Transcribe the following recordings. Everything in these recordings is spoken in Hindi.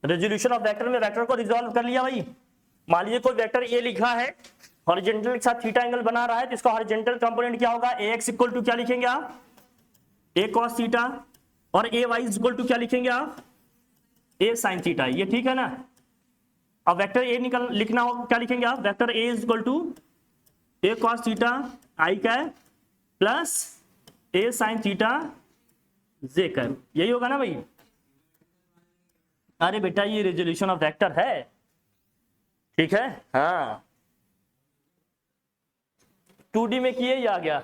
रेजोल्यूशन ऑफ वेक्टर में वेक्टर को रिजॉल्व कर लिया भाई। मान लीजिए कोई वेक्टर ए लिखा है, हॉरिजॉन्टल के साथ थीटा एंगल बना रहा है, तो इसका हॉरिजॉन्टल कंपोनेंट क्या होगा, ax इक्वल टू क्या लिखेंगे आप, a cos थीटा, और ay इक्वल टू क्या लिखेंगे आप, a sin थीटा। ये ठीक है ना। अब वेक्टर ए लिखना होगा, क्या लिखेंगे आप, vector A equal to a cos theta I cap plus a sin theta J cap, यही होगा ना भाई। अरे बेटा ये रेजोल्यूशन ऑफ वेक्टर है, ठीक है। हाँ 2D में किए ही आ गया।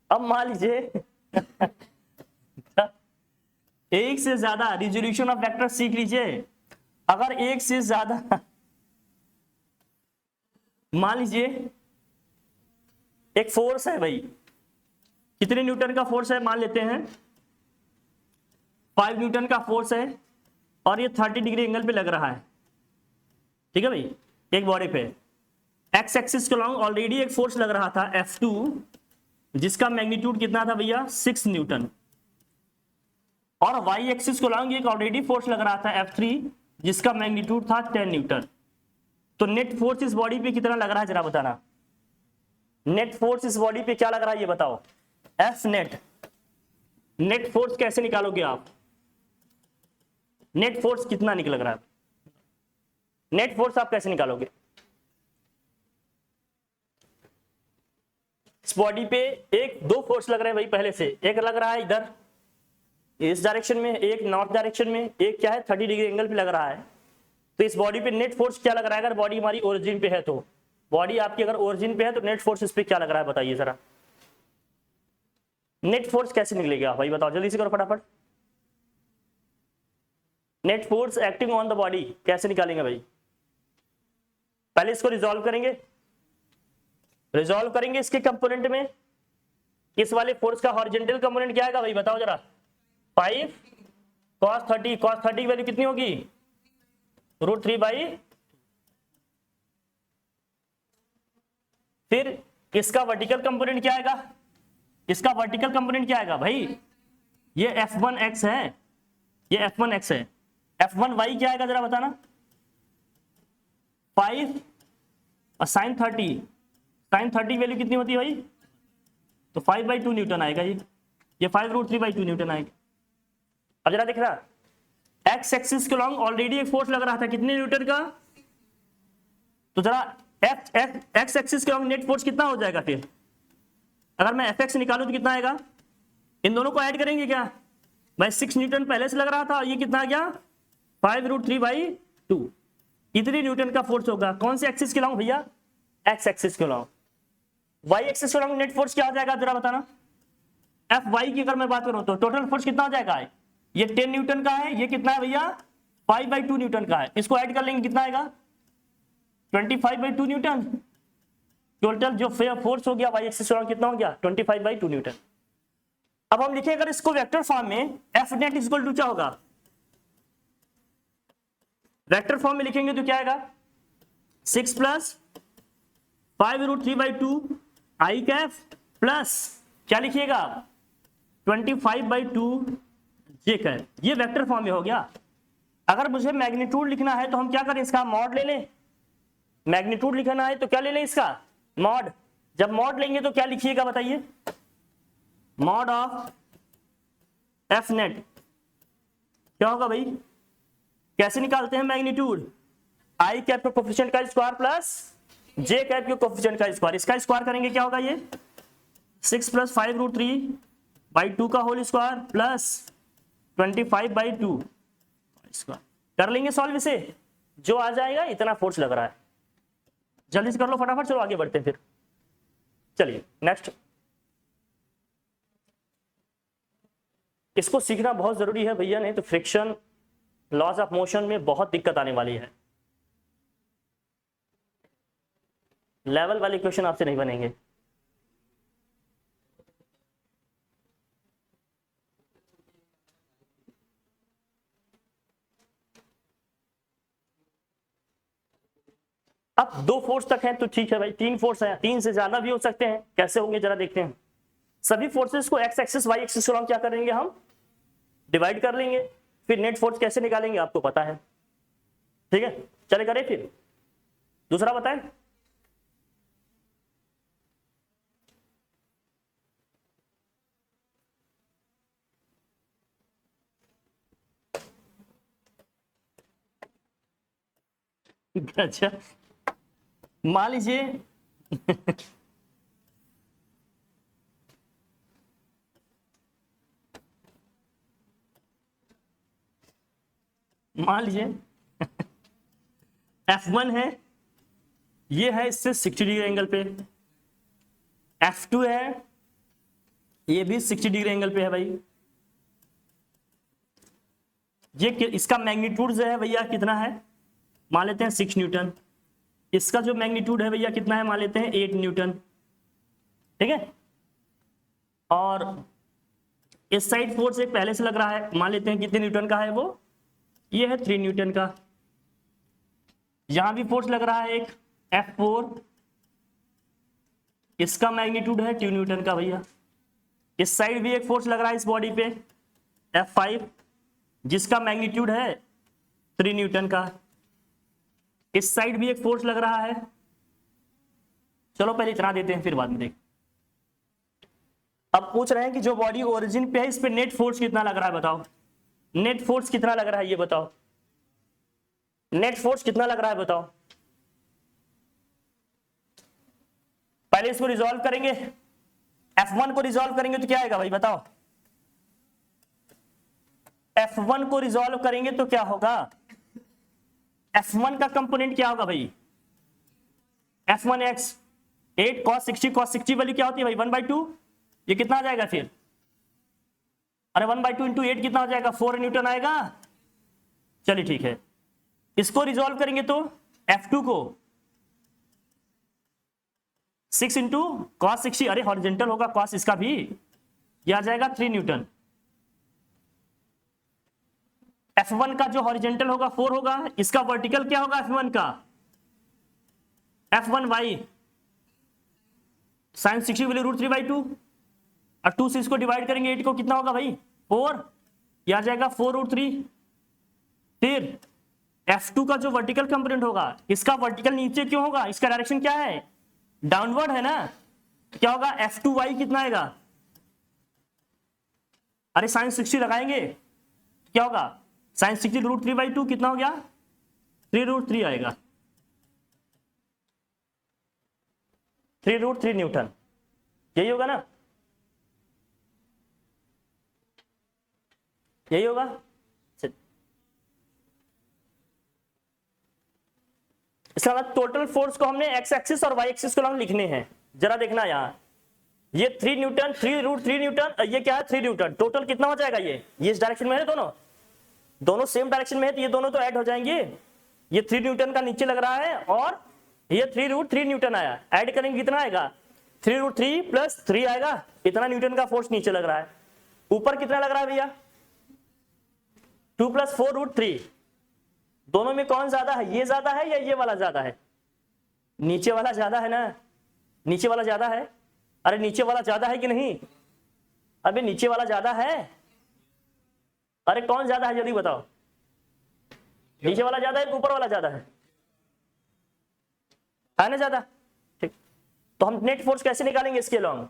अब मान लीजिए एक से ज्यादा रिजोल्यूशन ऑफ वेक्टर सीख लीजिए। अगर एक से ज्यादा मान लीजिए एक फोर्स है भाई, कितने न्यूटन का फोर्स है, मान लेते हैं 5 न्यूटन का फोर्स है, और ये 30 डिग्री एंगल पे लग रहा है, ठीक है भाई, एक बॉडी पे। एक्स एक्सिस के लॉन्ग ऑलरेडी एक फोर्स लग रहा था F2, जिसका मैग्नीट्यूड कितना था भैया, 6 न्यूटन, और वाई एक्सिस को लॉन्ग एक ऑलरेडी फोर्स लग रहा था F3, जिसका मैग्नीट्यूड था 10 न्यूटन। तो नेट फोर्स इस बॉडी पे कितना लग रहा है जरा बताना। नेट फोर्स इस बॉडी पे क्या लग रहा है ये बताओ। एफ नेट, नेट फोर्स कैसे निकालोगे आप, नेट फोर्स कितना निकल रहा है, नेट फोर्स आप कैसे निकालोगे। इस बॉडी पे एक दो फोर्स लग रहे हैं भाई पहले से, एक लग रहा है इधर इस डायरेक्शन में, एक नॉर्थ डायरेक्शन में, एक क्या है 30 डिग्री एंगल पे लग रहा है। तो इस बॉडी पे नेट फोर्स क्या लग रहा है, अगर बॉडी हमारी ओरिजिन पे है, तो बॉडी आपकी अगर ओरिजिन पे है तो नेट फोर्स इस पे क्या लग रहा है बताइए जरा। नेट फोर्स कैसे निकलेगा भाई बताओ, जल्दी से करो फटाफट। Net force acting on the body कैसे निकालेंगे भाई, पहले इसको रिजॉल्व करेंगे, रिजॉल्व करेंगे इसके कंपोनेंट में। इस वाले फोर्स का हॉरिजॉन्टल कंपोनेंट क्या आएगा भाई बताओ जरा, 5 cos 30, cos 30 की वैल्यू कितनी होगी, √3/। फिर इसका वर्टिकल कंपोनेंट क्या आएगा, इसका वर्टिकल कंपोनेंट क्या आएगा भाई, ये F1x है, ये F1x है। F1y क्या आएगा जरा बताना, 5 और sin 30, sin 30 वैल्यू कितनी होती है भाई, तो 5/2 न्यूटन आएगा ये 5√3/2 न्यूटन आएगा। अब जरा दिख रहा, एक्स एक्सिस के लॉन्ग ऑलरेडी एक फोर्स लग रहा था कितने न्यूटन का, तो जरा एक्स एक्सिस के लॉन्ग नेट फोर्स कितना हो जाएगा फिर, अगर मैं एफ एक्स निकालूं तो कितना आएगा, इन दोनों को ऐड करेंगे क्या भाई, 6 न्यूटन पहले से लग रहा था, ये कितना आ गया 5√3/2, इतनी न्यूटन का फोर्स होगा। कौन से एक्सिस के लॉन्ग भैया, एक्स एक्सिस के लॉन्ग। वाई एक्सिस के लॉन्ग नेट फोर्स क्या हो जाएगा जरा बताना, एफ वाई की अगर मैं बात करूं तो टोटल फोर्स कितना हो जाएगा, ये 10 न्यूटन का है, ये कितना है भैया 5/2 न्यूटन का है, इसको ऐड कर लेंगे कितना आएगा 25/2 न्यूटन। टोटल जो फोर्स हो गया वाई एक्सिस कितना हो गया 25/2 न्यूटन। अब हम लिखें अगर इसको वेक्टर फॉर्म में, एफ नेट इक्वल टू क्या होगा, वेक्टर फॉर्म में लिखेंगे तो क्या आएगा 6 + 5√3/2 आई कैफ प्लस क्या लिखिएगा 25/2 जे कैफ, ये वेक्टर फॉर्म में हो गया। अगर मुझे मैग्नीट्यूड लिखना है तो हम क्या करें, इसका मॉड ले लें, मैग्नीट्यूड लिखना है तो क्या ले लें इसका मॉड। जब मॉड लेंगे तो क्या लिखिएगा बताइए, मॉड ऑफ एफ नेट क्या होगा भाई, कैसे निकालते हैं मैग्नीट्यूड, आई कैप के कोफिशिएंट का स्क्वायर प्लस जे कैप के कोफिशिएंट का स्क्वायर, इसका स्क्वायर करेंगे क्या होगा ये 6 + 5√3/2 का होल स्क्वायर प्लस 25/2 स्क्वायर। कर लेंगे सॉल्व इसे, जो आ जाएगा इतना फोर्स लग रहा है। जल्दी से कर लो फटाफट, चलो आगे बढ़ते हैं फिर। चलिए नेक्स्ट, इसको सीखना बहुत जरूरी है भैया, नहीं तो फ्रिक्शन लॉज ऑफ मोशन में बहुत दिक्कत आने वाली है। लेवल वाले क्वेश्चन आपसे नहीं बनेंगे। अब 2 फोर्स तक है तो ठीक है भाई, 3 फोर्स है, 3 से ज्यादा भी हो सकते हैं, कैसे होंगे जरा देखते हैं। सभी फोर्सेस को एक्स एक्सिस वाई एक्सिस क्या करेंगे हम डिवाइड कर लेंगे, फिर नेट फोर्स कैसे निकालेंगे आपको पता है। ठीक है, चले करें फिर दूसरा बताएं। अच्छा, मान लीजिए मान लीजिए F1 है, ये है इससे 60 डिग्री एंगल पे, F2 है, ये भी 60 डिग्री एंगल पे है भाई। ये इसका मैग्नीट्यूड जो है भैया कितना है, मान लेते हैं 6 न्यूटन। इसका जो मैग्नीट्यूड है भैया कितना है, मान लेते हैं 8 न्यूटन। ठीक है, और इस साइड फोर्स एक पहले से लग रहा है, मान लेते हैं कितने न्यूटन का है वो, ये है 3 न्यूटन का। यहां भी फोर्स लग रहा है एक F4, इसका मैग्नीट्यूड है 2 न्यूटन का भैया। इस साइड भी एक फोर्स लग रहा है इस बॉडी पे F5, जिसका मैग्नीट्यूड है 3 न्यूटन का। इस साइड भी एक फोर्स लग रहा है, चलो पहले इतना देते हैं फिर बाद में देख। अब पूछ रहे हैं कि जो बॉडी ओरिजिन पे है इस पे नेट फोर्स कितना लग रहा है, बताओ नेट फोर्स कितना लग रहा है, ये बताओ नेट फोर्स कितना लग रहा है बताओ। पहले इसको रिजॉल्व करेंगे, F1 को रिजॉल्व करेंगे तो क्या आएगा भाई बताओ। F1 को रिजॉल्व करेंगे तो क्या होगा, F1 का कंपोनेंट क्या होगा भाई, F1x 8 cos 60, cos 60 वैल्यू क्या होती है भाई 1/2, ये कितना आ जाएगा फिर, अरे 1/2 इंटू 8 कितना हो जाएगा, 4 न्यूटन आएगा। चलिए ठीक है, इसको रिजॉल्व करेंगे तो F2 को 6 इंटू कॉस 60, अरे हॉरिजेंटल होगा कॉस इसका भी, यह आ जाएगा 3 न्यूटन। F1 का जो हॉरिजेंटल होगा 4 होगा, इसका वर्टिकल क्या होगा F1 का, F1y साइन 60 वैल्यू √3/2, और 2 से इसको डिवाइड करेंगे 8 को, कितना होगा भाई 4, यह आ जाएगा 4√3। फिर F2 का जो वर्टिकल कंपोनेंट होगा, इसका वर्टिकल नीचे क्यों होगा, इसका डायरेक्शन क्या है, डाउनवर्ड है ना, क्या होगा F2y कितना आएगा, अरे साइन 60 लगाएंगे क्या होगा, साइन 60 √3/2 कितना हो गया 3√3 आएगा, 3√3 न्यूटन, यही होगा ना, यही होगा। इसका मतलब टोटल फोर्स को हमने एक्स एक्सिस और वाई एक्सिस को हम लिखने हैं, जरा देखना यहाँ, ये 3 न्यूटन 3√3 न्यूटन, ये क्या है 3 न्यूटन, टोटल कितना हो जाएगा, ये इस डायरेक्शन में है, दोनों सेम डायरेक्शन में है तो ये दोनों तो ऐड हो जाएंगे। ये 3 न्यूटन का नीचे लग रहा है और ये 3√3 न्यूटन आया, ऐड करेंगे कितना आएगा 3√3 + 3 आएगा, इतना न्यूटन का फोर्स नीचे लग रहा है। ऊपर कितना लग रहा है भैया 2 + 4√3, दोनों में कौन ज्यादा है, ये ज्यादा है या ये वाला ज्यादा है, नीचे वाला ज्यादा है ना, नीचे वाला ज्यादा है, अरे नीचे वाला ज्यादा है कि नहीं, अबे नीचे वाला ज्यादा है, अरे कौन ज्यादा है जल्दी बताओ, नीचे वाला ज्यादा है कि ऊपर वाला ज्यादा है ना ज्यादा। ठीक, तो हम नेट फोर्स कैसे निकालेंगे इसके लॉन्ग,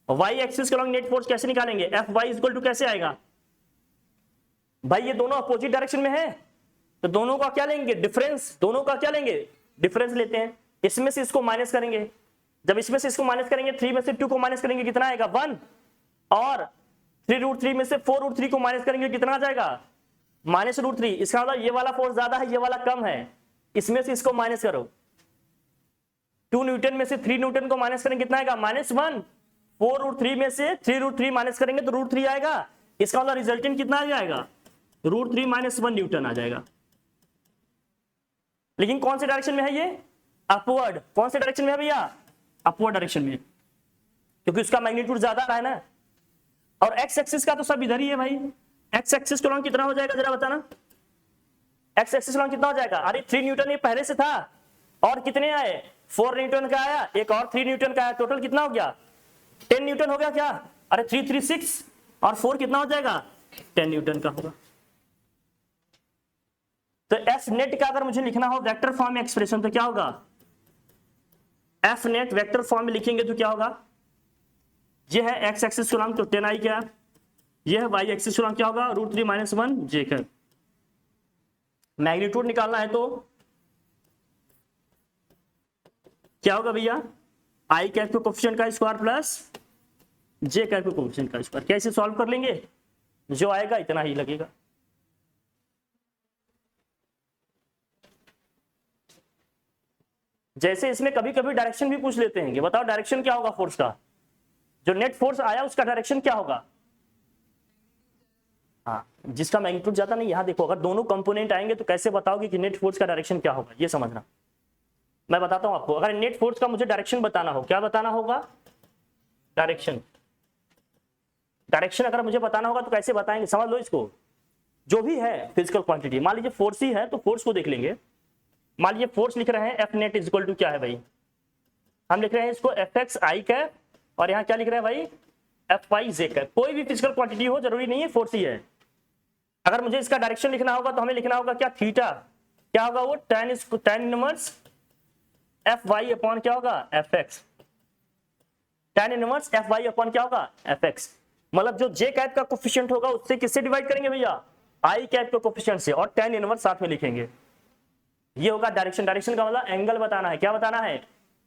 वाई एक्सिस के लॉन्ग नेट फोर्स कैसे निकालेंगे, Fy = कैसे आएगा भाई, ये दोनों अपोजिट डायरेक्शन में है तो दोनों का क्या लेंगे डिफरेंस, दोनों का क्या लेंगे डिफरेंस लेते हैं, इसमें से इसको माइनस करेंगे, जब इसमें से इसको माइनस करेंगे 3 में से 2 को माइनस करेंगे कितना आएगा 1, और 3√3 में से 4√3 को माइनस करेंगे कितना आ जाएगा -√3। इसका मतलब ये वाला फोर्स ज्यादा है, ये वाला कम है, इसमें से इसको माइनस करो, 2 न्यूटन में से 3 न्यूटन को माइनस करेंगे कितना आएगा -1, 4√3 में से 3√3 माइनस करेंगे तो √3 आएगा, इसका मतलब रिजल्टेंट कितना आ जाएगा √3 - 1 न्यूटन आ जाएगा। लेकिन कौन से डायरेक्शन में है ये, अपवर्ड, कौन से डायरेक्शन में है भैया अपवर्ड डायरेक्शन में, क्योंकि उसका मैग्नीट्यूड ज्यादा रहा है ना, और एक्स एक्सिस का तो सब इधर ही है भाई, एक्स एक्सिस का लॉन्ग कितना हो जाएगा जरा बताना, एक्स एक्सिस लॉन्ग कितना हो जाएगा, अरे 3 न्यूटन ये पहले से था, और कितने आए 4 न्यूटन का आया, एक और 3 न्यूटन का आया, टोटल कितना हो गया 10 न्यूटन हो गया क्या, अरे 3 3 6 और 4 कितना हो जाएगा 10 न्यूटन का होगा। तो एफ नेट का अगर मुझे लिखना हो वेक्टर फॉर्म में एक्सप्रेशन तो क्या होगा, एफ नेट वेक्टर फॉर्म में लिखेंगे तो क्या होगा, ये है एक्स एक्सिस का नाम तो 10i क्या, ये है वाई एक्सिस का नाम क्या होगा √3 - 1 j कैप। मैग्नीट्यूड निकालना है तो क्या होगा भैया, आई कैप के कोफिशिएंट का स्क्वायर प्लस जे कैप के कोफिशिएंट का स्क्वायर। कैसे सॉल्व कर लेंगे, जो आएगा इतना ही लगेगा। जैसे इसमें कभी कभी डायरेक्शन भी पूछ लेते हैं कि बताओ डायरेक्शन क्या होगा फोर्स का, जो नेट फोर्स आया उसका डायरेक्शन क्या होगा। हाँ, जिसका मैग्नीट्यूड ज्यादा नहीं, यहाँ देखो अगर दोनों कंपोनेंट आएंगे तो कैसे बताओगे कि नेट फोर्स का डायरेक्शन क्या होगा, ये समझना। मैं बताता हूं आपको, अगर नेट फोर्स का मुझे डायरेक्शन बताना हो, क्या बताना होगा, डायरेक्शन। डायरेक्शन अगर मुझे बताना होगा तो कैसे बताएंगे, समझ लो इसको। जो भी है फिजिकल क्वांटिटी, मान लीजिए फोर्स ही है तो फोर्स को देख लेंगे। मान लीजिए फोर्स लिख रहे हैं F net is equal to क्या है भाई, हम लिख रहे हैं इसको एफ एक्स आई कैप, और यहाँ क्या लिख रहे हैं भाई एफ वाई जे कैप। कोई भी फिजिकल क्वांटिटी हो, जरूरी नहीं है फोर्स ही है। अगर मुझे इसका डायरेक्शन लिखना होगा तो हमें लिखना होगा क्या, थीटा क्या होगा वो tan inverse F Y upon क्या होगा F X, tan inverse F Y upon क्या होगा एफ एक्स। मतलब जो जे कैप का कोफिशिएंट होगा उससे किससे डिवाइड करेंगे भैया, आई कैप के कोफिशिएंट से, और tan इनवर्स साथ में लिखेंगे। ये होगा डायरेक्शन। डायरेक्शन का मतलब एंगल बताना है। क्या बताना है,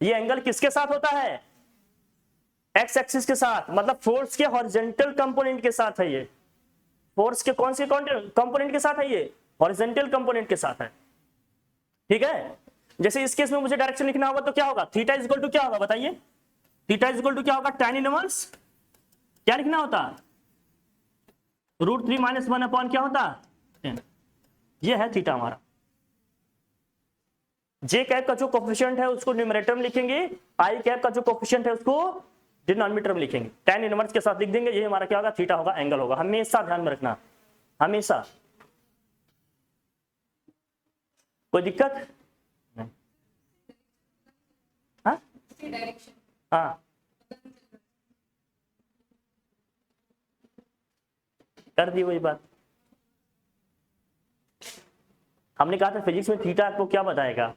ये एंगल किसके साथ होता है, एक्स एक्सिस के साथ, मतलब फोर्स के हॉरिजॉन्टल कंपोनेंट के साथ है। ये फोर्स के कौन से कंपोनेंट के साथ है, ये हॉरिजॉन्टल कंपोनेंट के साथ है। ठीक है, जैसे इस केस में मुझे डायरेक्शन लिखना होगा तो क्या होगा, थीटा इज इक्वल टू क्या होगा बताइए, थीटा इज इक्वल टू क्या होगा tan इनवर्स, क्या लिखना होता √3 - 1 अपॉन क्या होता 10। ये है थीटा हमारा। जे कैप का जो कोफिशिएंट है उसको न्यूमरेटर में लिखेंगे, आई कैप का जो कोफिशिएंट है उसको डिनोमिनेटर में लिखेंगे, tan इनवर्स के साथ लिख देंगे। ये हमारा क्या होगा, थीटा होगा, एंगल होगा। हमेशा ध्यान में रखना, हमेशा। कोई दिक्कत नहीं। हाँ हाँ, कर दी वही बात। हमने कहा था फिजिक्स में थीटा आपको क्या बताएगा।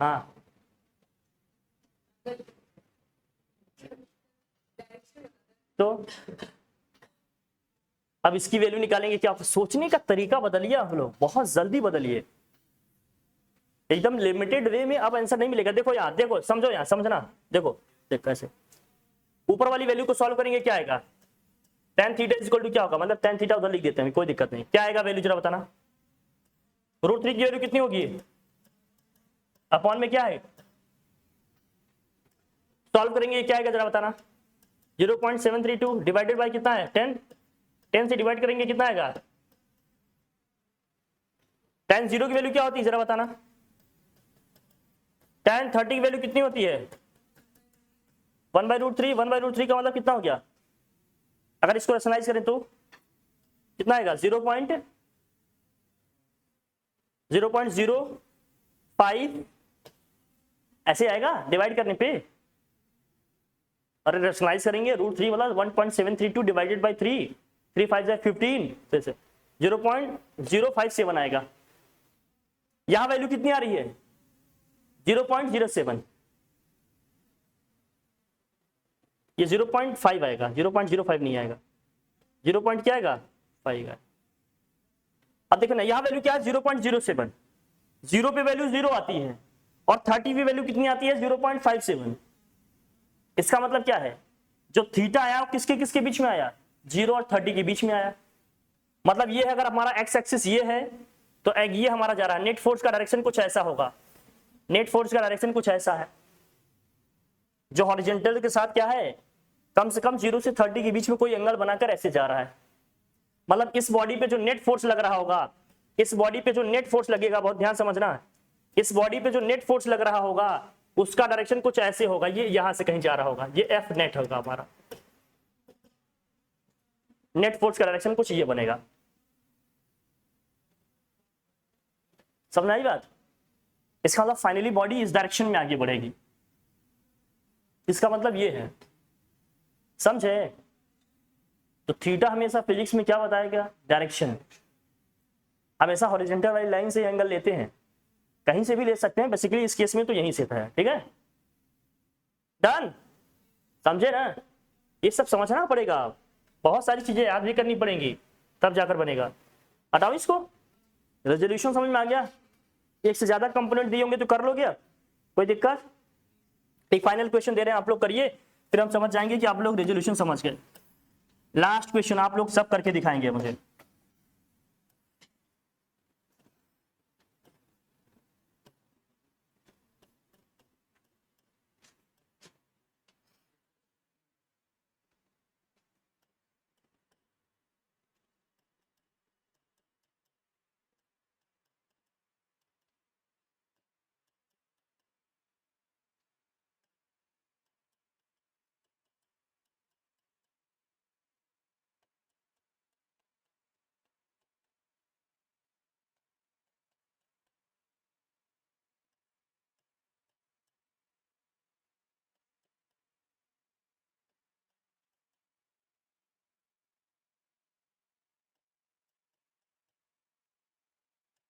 हाँ, तो अब इसकी वैल्यू निकालेंगे क्या, सोचने का तरीका बदलिए आप लोग, बहुत जल्दी बदलिए, एकदम लिमिटेड वे में अब आंसर नहीं मिलेगा। देखो यहाँ, देखो समझो, यहाँ समझना, देखो देख कैसे ऊपर वाली वैल्यू को सॉल्व करेंगे, क्या आएगा tan theta is equal to क्या होगा, मतलब tan थीटा उधर लिख देते हैं, कोई दिक्कत नहीं। क्या आएगा वैल्यू जरा बताना, √3 की वैल्यू कितनी होगी, अपॉन में क्या है, सॉल्व करेंगे क्या आएगा जरा बताना, 0.732 डिवाइडेड बाय कितना है 10, 10 से डिवाइड करेंगे कितना आएगा, tan 0 की वैल्यू क्या होती है जरा बताना, tan 30 की वैल्यू कितनी होती है 1/√3, 1/√3 का मतलब कितना हो गया, अगर इसको रेशनलाइज करें तो कितना आएगा 0.05 ऐसे आएगा डिवाइड करने पे। अरे रेशनलाइज करेंगे √3 मतलब 1.732 डिवाइडेड बाय 3, 3 5 15, जैसे 0.057 आएगा। यहां वैल्यू कितनी आ रही है 0.07, ये 0.5 आएगा, 0.05 नहीं आएगा, 0. क्या आएगा 5 आएगा। अब देखो ना यहां वैल्यू क्या है 0.07, 0 पे वैल्यू 0 आती है और 30 पे वैल्यू कितनी आती है 0.57। इसका मतलब क्या है, जो थीटा आया वो किसके किसके बीच में आया, 0 और 30 के बीच में आया। मतलब ये है अगर हमारा एक्स एक्सिस ये है तो ये हमारा जा रहा है, नेट फोर्स का डायरेक्शन कुछ ऐसा होगा, नेट फोर्स का डायरेक्शन कुछ ऐसा है, जो हॉरिजॉन्टल के साथ क्या है कम से कम 0 से 30 के बीच में कोई एंगल बनाकर ऐसे जा रहा है। मतलब इस बॉडी पे जो नेट फोर्स लग रहा होगा, इस बॉडी पे जो नेट फोर्स लगेगा, बहुत ध्यान समझना, इस बॉडी पे जो नेट फोर्स लग रहा होगा उसका डायरेक्शन कुछ ऐसे होगा, ये यहां से कहीं जा रहा होगा, ये एफ नेट होगा हमारा, नेट फोर्स का डायरेक्शन कुछ ये बनेगा। समझ आई बात, इसका मतलब फाइनली बॉडी इस डायरेक्शन में आगे बढ़ेगी, इसका मतलब ये है, समझे। तो थीटा हमेशा फिजिक्स में क्या बताएगा, डायरेक्शन। हमेशा हॉरिजॉन्टल वाली लाइन से एंगल लेते हैं, कहीं से भी ले सकते हैं, बेसिकली इस केस में तो यहीं से था, ठीक है। डन, समझे ना। ये सब समझना पड़ेगा, बहुत सारी चीजें याद भी करनी पड़ेंगी, तब जाकर बनेगा। हटाओ इसको, रेजोल्यूशन समझ में आ गया। एक से ज्यादा कंपोनेंट दिए होंगे तो कर लोगे, कोई दिक्कत। एक फाइनल क्वेश्चन दे रहे हैं, आप लोग करिए, फिर हम समझ जाएंगे कि आप लोग रेजोल्यूशन समझ गए। लास्ट क्वेश्चन आप लोग सब करके दिखाएंगे मुझे।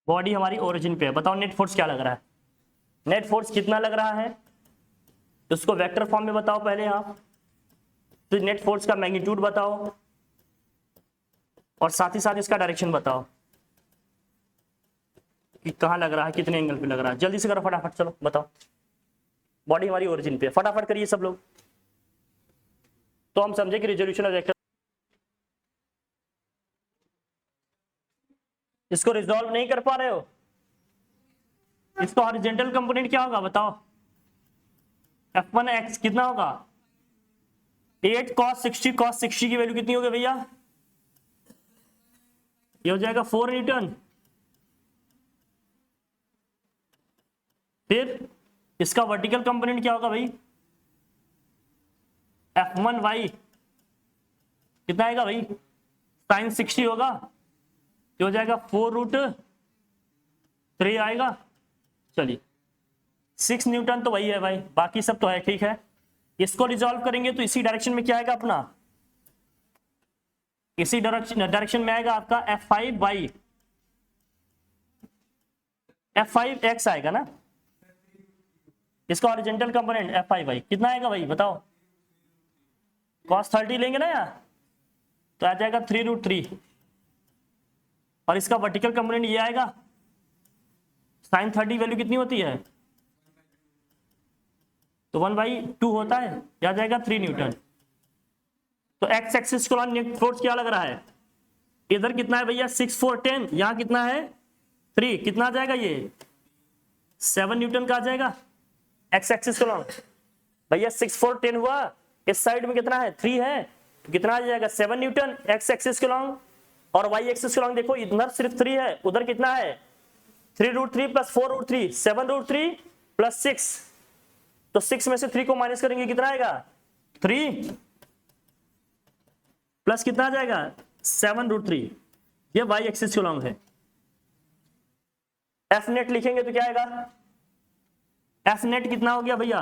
बॉडी हमारी ओरिजिन पे है, बताओ नेट फोर्स क्या लग रहा है, नेट फोर्स कितना लग रहा है, उसको वेक्टर फॉर्म में बताओ पहले आप, फिर नेट फोर्स का मैग्नीट्यूड बताओ, और साथ ही साथ इसका डायरेक्शन बताओ कि कहाँ लग रहा है, कितने एंगल पे लग रहा है। जल्दी से करो फटाफट, चलो बताओ। बॉडी हमारी ओरिजिन पे, फटाफट करिए सब लोग, तो हम समझे कि रिजोल्यूशन ऑफ वेक्टर। इसको रिजॉल्व नहीं कर पा रहे हो, इसको हॉरिजॉन्टल कंपोनेंट क्या होगा बताओ। f1x कितना होगा, 8 cos 60, cos 60 की वैल्यू कितनी होगी भैया, ये हो जाएगा 4 न्यूटन। फिर इसका वर्टिकल कंपोनेंट क्या होगा भाई, f1y कितना आएगा भाई, sin 60 होगा, ये हो जाएगा 4√3 आएगा। चलिए 6 न्यूटन तो वही है भाई, बाकी सब तो है, ठीक है। इसको रिजॉल्व करेंगे तो इसी डायरेक्शन में क्या आएगा अपना, इसी डायरेक्शन में आएगा आपका f5y, f5x आएगा ना, इसका हॉरिजॉन्टल कंपोनेंट f5y कितना आएगा भाई बताओ, cos 30 लेंगे ना यार, तो आ जाएगा 3√3, और इसका वर्टिकल कंपोनेंट ये आएगा, sin 30 वैल्यू कितनी होती है, तो 1/2 होता है, आ जाएगा 3 न्यूटन। तो एक्स एक्सिस को नेट फोर्स क्या लग रहा है, इधर कितना है भैया 6 4 10, यहां कितना है 3, कितना आ जाएगा ये 7 न्यूटन का आ जाएगा। एक्स एक्सिस को भैया 6 4 10 हुआ, इस साइड में कितना है 3 है, तो कितना आ जाएगा 7 न्यूटन एक्स एक्सिस के लॉन्ग। और वाई एक्सिस के लॉन्ग देखो, इधर सिर्फ 3 है, उधर कितना है 3√3 प्लस 4√3, 7√3 प्लस 6, तो 6 में से 3 को माइनस करेंगे कितना आएगा 3 प्लस कितना आ जाएगा 7√3, ये वाई एक्सिस के लॉन्ग है। एफ नेट लिखेंगे तो क्या आएगा, एफ नेट कितना हो गया भैया,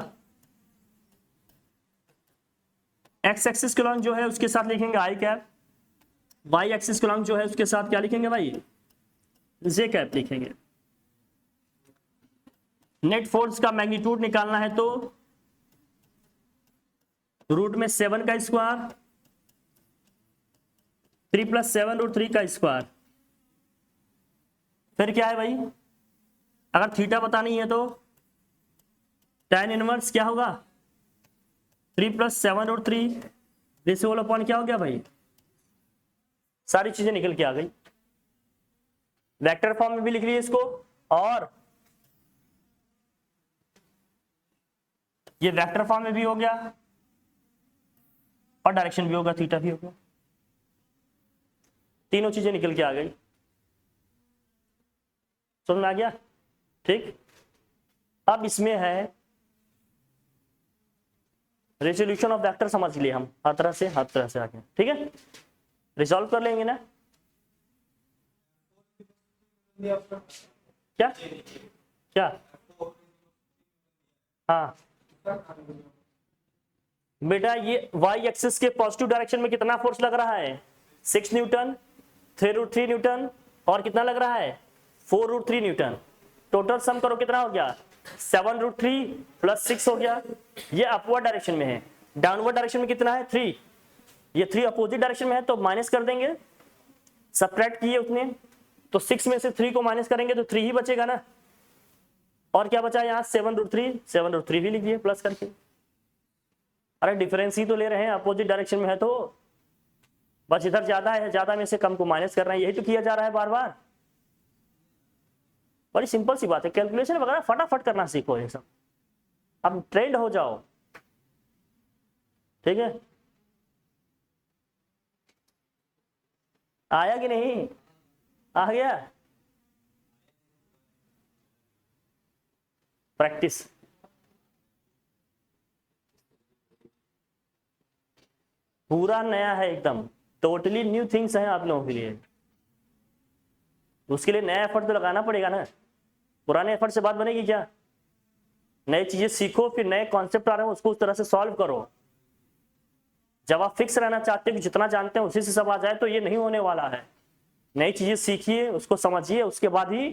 एक्स एक्सिस के लॉन्ग जो है उसके साथ लिखेंगे आई कैप, वाई एक्सिस के लॉन्ग जो है उसके साथ क्या लिखेंगे भाई जे कैप लिखेंगे। नेट फोर्स का मैग्नीट्यूड निकालना है तो रूट में 7 का स्क्वायर 3 + 7√3 का स्क्वायर, फिर क्या है भाई, अगर थीटा बतानी है तो tan इनवर्स क्या होगा 3 + 7√3 दिस होल अपॉन क्या हो गया भाई, सारी चीजें निकल के आ गई। वेक्टर फॉर्म में भी लिख लिए इसको, और ये वेक्टर फॉर्म में भी हो गया, और डायरेक्शन भी होगा, थीटा भी होगा, तीनों चीजें निकल के आ गई। समझ में आ गया, ठीक। अब इसमें है रेजोल्यूशन ऑफ वेक्टर, समझ लिए हम हर तरह से आगे, ठीक है, रिजॉल्व कर लेंगे ना। क्या क्या, हाँ बेटा ये वाई एक्सिस के पॉजिटिव डायरेक्शन में कितना फोर्स लग रहा है? 6 न्यूटन, 3√3 न्यूटन और कितना लग रहा है? 4√3 न्यूटन। टोटल सम करो कितना हो गया? 7√3 प्लस 6 हो गया। ये अपवर्ड डायरेक्शन में है। डाउनवर्ड डायरेक्शन में कितना है? 3। ये 3 अपोजिट डायरेक्शन में है तो माइनस कर देंगे, सब्ट्रैक्ट किए उतने, तो 6 में से 3 को माइनस करेंगे तो 3 ही बचेगा ना। और क्या बचा यहाँ? 7√3 भी लिखिए प्लस करके। अरे डिफरेंस ही तो ले रहे हैं, अपोजिट डायरेक्शन में है तो बस इधर ज्यादा है, ज्यादा में से कम को माइनस कर रहे हैं, यही तो किया जा रहा है बार बार। बड़ी सिंपल सी बात है, कैलकुलेशन वगैरह फटाफट करना सीखो ये सब, अब ट्रेंड हो जाओ, ठीक है। आया कि नहीं? आ गया? प्रैक्टिस। पूरा नया है एकदम, टोटली न्यू थिंग्स हैं आप लोगों के लिए। उसके लिए नया एफर्ट तो लगाना पड़ेगा ना, पुराने एफर्ट से बात बनेगी क्या? नई चीजें सीखो, फिर नए कॉन्सेप्ट आ रहे हैं उसको उस तरह से सॉल्व करो। जब आप फिक्स रहना चाहते हो कि जितना जानते हैं उसी से सब आ जाए, तो ये नहीं होने वाला है। नई चीजें सीखिए, उसको समझिए, उसके बाद ही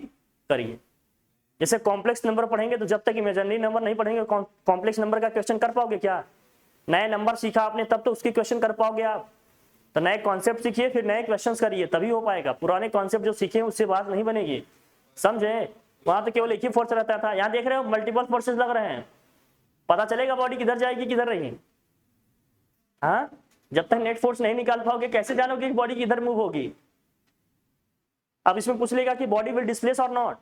करिए। जैसे कॉम्प्लेक्स नंबर पढ़ेंगे तो जब तक इमेजिनरी नंबर नहीं पढ़ेंगे कॉम्प्लेक्स नंबर का क्वेश्चन कर पाओगे क्या? नए नंबर सीखा आपने तब तो उसके क्वेश्चन कर पाओगे आप। तो नए कॉन्सेप्ट सीखिए, फिर नए क्वेश्चंस करिए, तभी हो पाएगा। पुराने कॉन्सेप्ट जो सीखे उससे बात नहीं बनेगी, समझे? वहां तो केवल एक ही फोर्स रहता था, यहाँ देख रहे हो मल्टीपल फोर्सेस लग रहे हैं। पता चलेगा बॉडी किधर जाएगी किधर रही। हाँ, जब तक नेट फोर्स नहीं निकाल पाओगे कैसे जानोगे कि बॉडी किधर मूव होगी? अब इसमें पूछ लेगा कि बॉडी विल डिस्प्लेस और नॉट,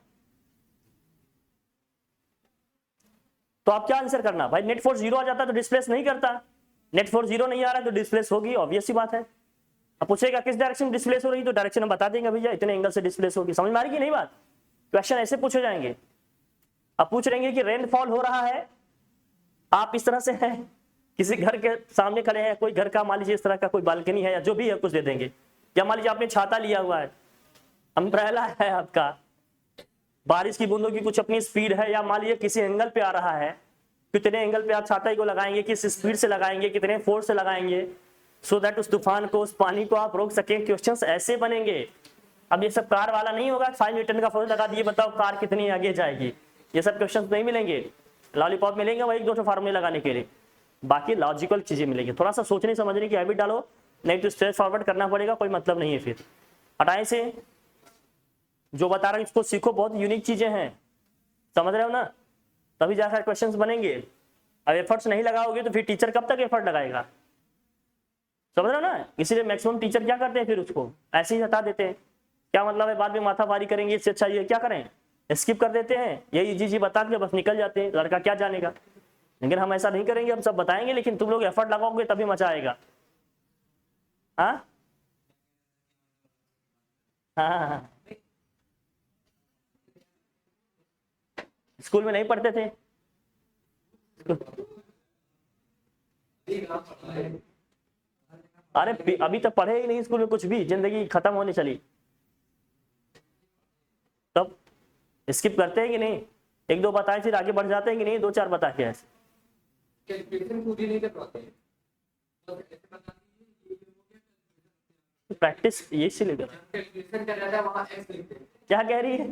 तो आप क्या आंसर करना? भाई नेट फोर्स 0 आ जाता तो डिस्प्लेस नहीं करता, नेट फोर्स 0 नहीं आ रहा तो डिस्प्लेस होगी, ऑब्वियस सी बात है। अब पूछेगा किस डायरेक्शन में डिस्प्लेस हो रही, तो डायरेक्शन हम बता देंगे भैया इतने एंगल से डिस्प्लेस होगी। समझ में आ रही कि नहीं बात? क्वेश्चन ऐसे पूछे जाएंगे। अब पूछ रहेंगे कि रेनफॉल हो रहा है, आप इस तरह से हैं, किसी घर के सामने खड़े हैं, कोई घर का मान लीजिए इस तरह का कोई बालकनी है या जो भी है कुछ दे देंगे, या मान लीजिए आपने छाता लिया हुआ है, अम्ब्रेला है आपका, बारिश की बूंदों की कुछ अपनी स्पीड है, या मान लीजिए किसी एंगल पे आ रहा है, कितने एंगल पे आप छाता को लगाएंगे, किस स्पीड से लगाएंगे, कितने फोर्स से लगाएंगे, सो दैट उस तूफान को, उस पानी को आप रोक सकें। क्वेश्चंस ऐसे बनेंगे। अब ये सब कार वाला नहीं होगा, 5 न्यूटन का फोर्स लगा दिए, बताओ कार कितनी आगे जाएगी, ये सब क्वेश्चंस नहीं मिलेंगे। लॉलीपॉप मिलेंगे वही 2 फार्मूले लगाने के लिए, बाकी लॉजिकल चीजें मिलेंगी। थोड़ा सा सोचने समझने की हैबिट डालो, नहीं तो स्ट्रेट फॉरवर्ड करना पड़ेगा, कोई मतलब नहीं है। फिर हटाए से जो बता रहा हूं इसको सीखो, बहुत यूनिक चीजें हैं, समझ रहे हो ना? तभी जाकर क्वेश्चंस बनेंगे। अब एफर्ट्स नहीं लगाओगे तो फिर टीचर कब तक एफर्ट लगाएगा? समझ रहे हो ना? इसीलिए मैक्सिमम टीचर क्या करते हैं, फिर उसको ऐसे ही हटा देते हैं। क्या मतलब है, बाद में माथामारी करेंगे, इससे अच्छा ये क्या करें, स्किप कर देते हैं, यही जी बता के बस निकल जाते हैं, लड़का क्या जानेगा। लेकिन हम ऐसा नहीं करेंगे, हम सब बताएंगे, लेकिन तुम लोग एफर्ट लगाओगे तभी मजा आएगा। हाँ हाँ, स्कूल में नहीं पढ़ते थे? अरे अभी तक पढ़े ही नहीं स्कूल में कुछ भी, जिंदगी खत्म होने चली, तब स्किप करते हैं कि नहीं? 1-2 बताए फिर आगे बढ़ जाते हैं कि नहीं? 2-4 बता के ऐसे प्रैक्टिस ये इसीलिए क्या कह रही है?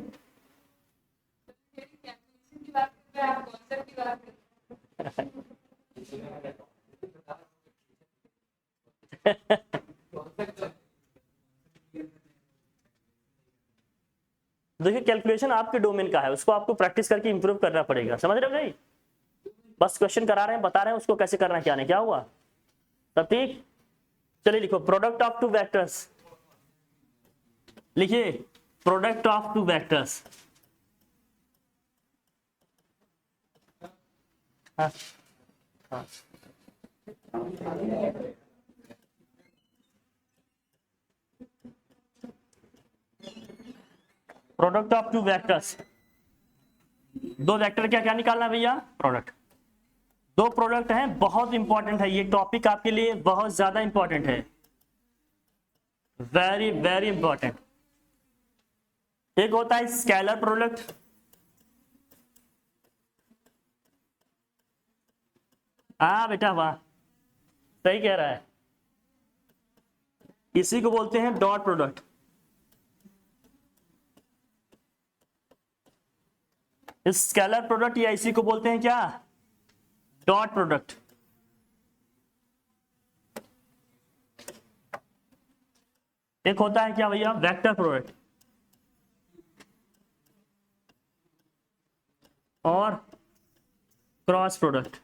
देखिए कैलकुलेशन आपके डोमेन का है, उसको आपको प्रैक्टिस करके इंप्रूव करना पड़ेगा, समझ रहे हो नहीं? बस क्वेश्चन करा रहे हैं, बता रहे हैं उसको कैसे करना, क्या नहीं, क्या हुआ तब ठीक। चलिए लिखो प्रोडक्ट ऑफ 2 वेक्टर्स, लिखिए प्रोडक्ट ऑफ 2 वेक्टर्स। हाँ हाँ प्रोडक्ट ऑफ 2 वेक्टर्स, 2 वेक्टर क्या क्या निकालना है भैया? प्रोडक्ट। 2 प्रोडक्ट हैं, बहुत इंपॉर्टेंट है ये टॉपिक आपके लिए, बहुत ज्यादा इंपॉर्टेंट है, वेरी वेरी इंपॉर्टेंट। एक होता है स्केलर प्रोडक्ट, हाँ बेटा वाह, सही कह रहा है। इसी को बोलते हैं डॉट प्रोडक्ट। इस स्केलर प्रोडक्ट या इसी को बोलते हैं क्या, डॉट प्रोडक्ट। एक होता है क्या भैया, वेक्टर प्रोडक्ट और क्रॉस प्रोडक्ट।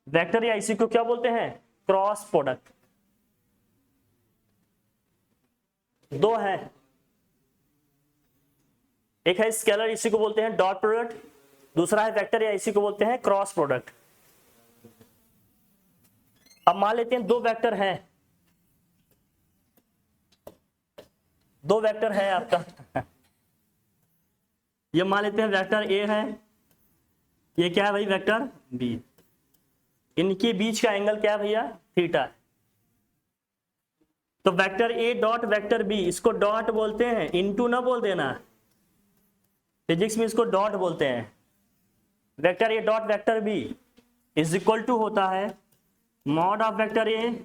वेक्टर या इसी को क्या बोलते हैं, क्रॉस प्रोडक्ट। दो है, एक है स्केलर, इसी को बोलते हैं डॉट प्रोडक्ट, दूसरा है वेक्टर या इसी को बोलते हैं क्रॉस प्रोडक्ट। अब मान लेते हैं दो वेक्टर हैं, दो वेक्टर है आपका ये मान लेते हैं वेक्टर ए है, ये क्या है भाई, वेक्टर बी। इनके बीच का एंगल क्या है भैया, थीटा। तो vector A dot vector B, इसको डॉट बोलते हैं, इनटू ना बोल देना, फिजिक्स में इसको डॉट बोलते हैं। Vector A dot vector B is equal to होता है mod of vector A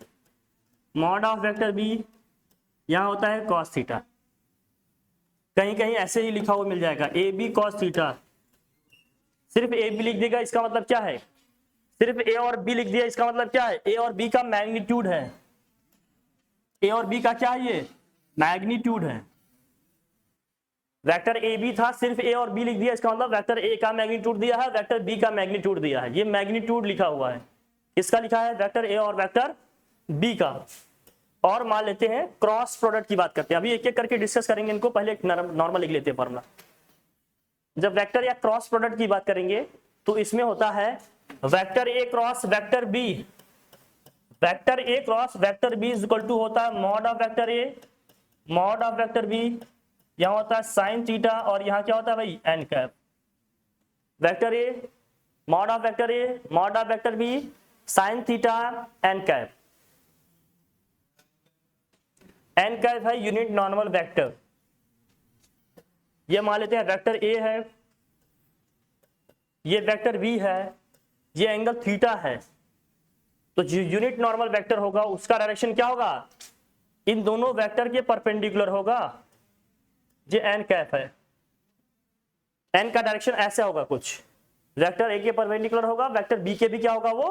mod of vector B, यहां होता है कॉस थीटा। कहीं कहीं ऐसे ही लिखा हुआ मिल जाएगा, ए बी कॉस थीटा। सिर्फ ए बी लिख देगा, इसका मतलब क्या है, सिर्फ ए और बी लिख दिया, इसका मतलब क्या है, ए और बी का मैग्नीट्यूड है। ए और बी का क्या है, ये मैग्नीट्यूड है। वेक्टर ए बी था, सिर्फ ए और बी लिख दिया, इसका मतलब वेक्टर ए का मैग्नीट्यूड दिया है, वेक्टर बी का मैग्नीट्यूड दिया है। ये मैग्नीट्यूड लिखा हुआ है, किसका लिखा है, वेक्टर ए और वेक्टर बी का। और मान लेते हैं क्रॉस प्रोडक्ट की बात करते हैं, अभी एक एक करके डिस्कस करेंगे इनको, पहले एक नॉर्मल लिख लेते हैं फॉर्मूला। जब वेक्टर या क्रॉस प्रोडक्ट की बात करेंगे तो इसमें होता है vector A cross vector B, vector A cross vector B is equal to होता है mod of vector A mod of vector B, यहां होता है साइन थीटा, और यहां क्या होता है भाई, N cap. Vector A mod of vector A mod of vector B sine theta N cap. N cap है यूनिट नॉर्मल वेक्टर। ये मान लेते हैं वेक्टर ए है, ये वेक्टर बी है, ये एंगल थीटा है, तो जो यूनिट नॉर्मल वेक्टर होगा उसका डायरेक्शन क्या होगा, इन दोनों वेक्टर के परपेंडिकुलर होगा। ये एन कैप है, एन का डायरेक्शन ऐसा होगा कुछ, वेक्टर ए के परपेंडिकुलर होगा, वेक्टर बी के भी क्या होगा, वो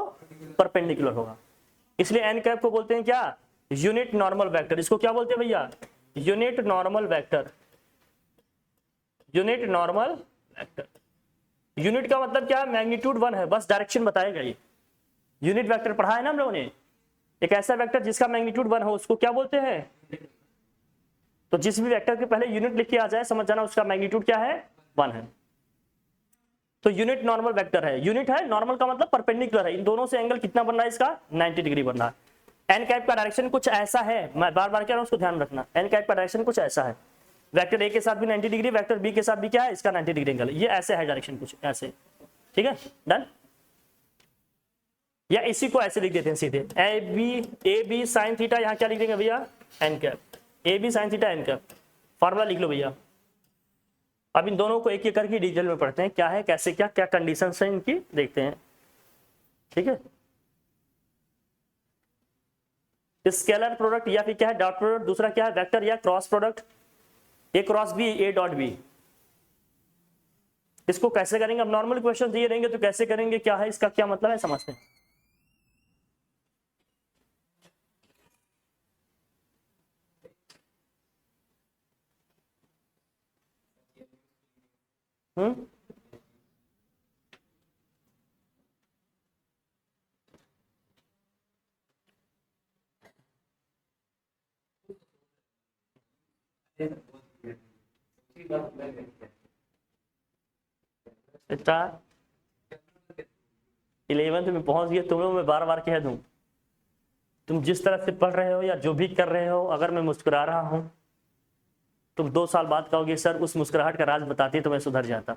परपेंडिकुलर होगा। इसलिए एन कैप को बोलते हैं क्या, यूनिट नॉर्मल वेक्टर। इसको क्या बोलते हैं भैया, unit normal vector. Unit normal vector, unit का मतलब क्या है, मैग्नीट्यूड 1 है, बस डायरेक्शन बताएगा ये। यूनिट वेक्टर पढ़ा है ना हम लोगों ने, एक ऐसा वेक्टर जिसका मैग्नीट्यूड 1 हो उसको क्या बोलते हैं। तो जिस भी वेक्टर के पहले यूनिट लिख के आ जाए समझ जाना उसका मैग्नीट्यूड क्या है, 1 है। तो यूनिट नॉर्मल वेक्टर है, यूनिट है, नॉर्मल का मतलब परपेंडिकुलर है, इन दोनों से एंगल कितना बन रहा है इसका, 90 डिग्री बन रहा है। एन कैप का डायरेक्शन कुछ ऐसा है, मैं बार बार कह रहा हूं उसको ध्यान रखना, एन कैप का डायरेक्शन कुछ ऐसा है, वेक्टर ए के साथ भी 90 डिग्री, वेक्टर बी के साथ भी क्या है, इसका 90 डिग्री एंगल, ये ऐसे है डायरेक्शन कुछ ऐसे, ठीक है, डन। या इसी को ऐसे लिख देते हैं सीधे, ए बी साइन थीटा, यहां क्या लिख देंगे भैया, N cap, A B sine theta N cap. Formula लिख लो भैया। अब इन दोनों को एक एक करके डिटेल में पढ़ते हैं, क्या है कैसे क्या क्या कंडीशन है इनकी, देखते हैं, ठीक है। स्केलर प्रोडक्ट या फिर क्या है, डॉट प्रोडक्ट, दूसरा क्या है, वेक्टर या cross product, A cross B A dot B. इसको कैसे करेंगे, अब नॉर्मल क्वेश्चन दिए रहेंगे तो कैसे करेंगे, क्या है इसका क्या मतलब है, समझते हैं। स्टार 11th में पहुंच गए तुम लोग, मैं बार बार कह दूं, तुम जिस तरह से पढ़ रहे हो या जो भी कर रहे हो, अगर मैं मुस्कुरा रहा हूं तुम 2 साल बाद कहोगे सर उस मुस्कुराहट का राज बताती तो मैं सुधर जाता।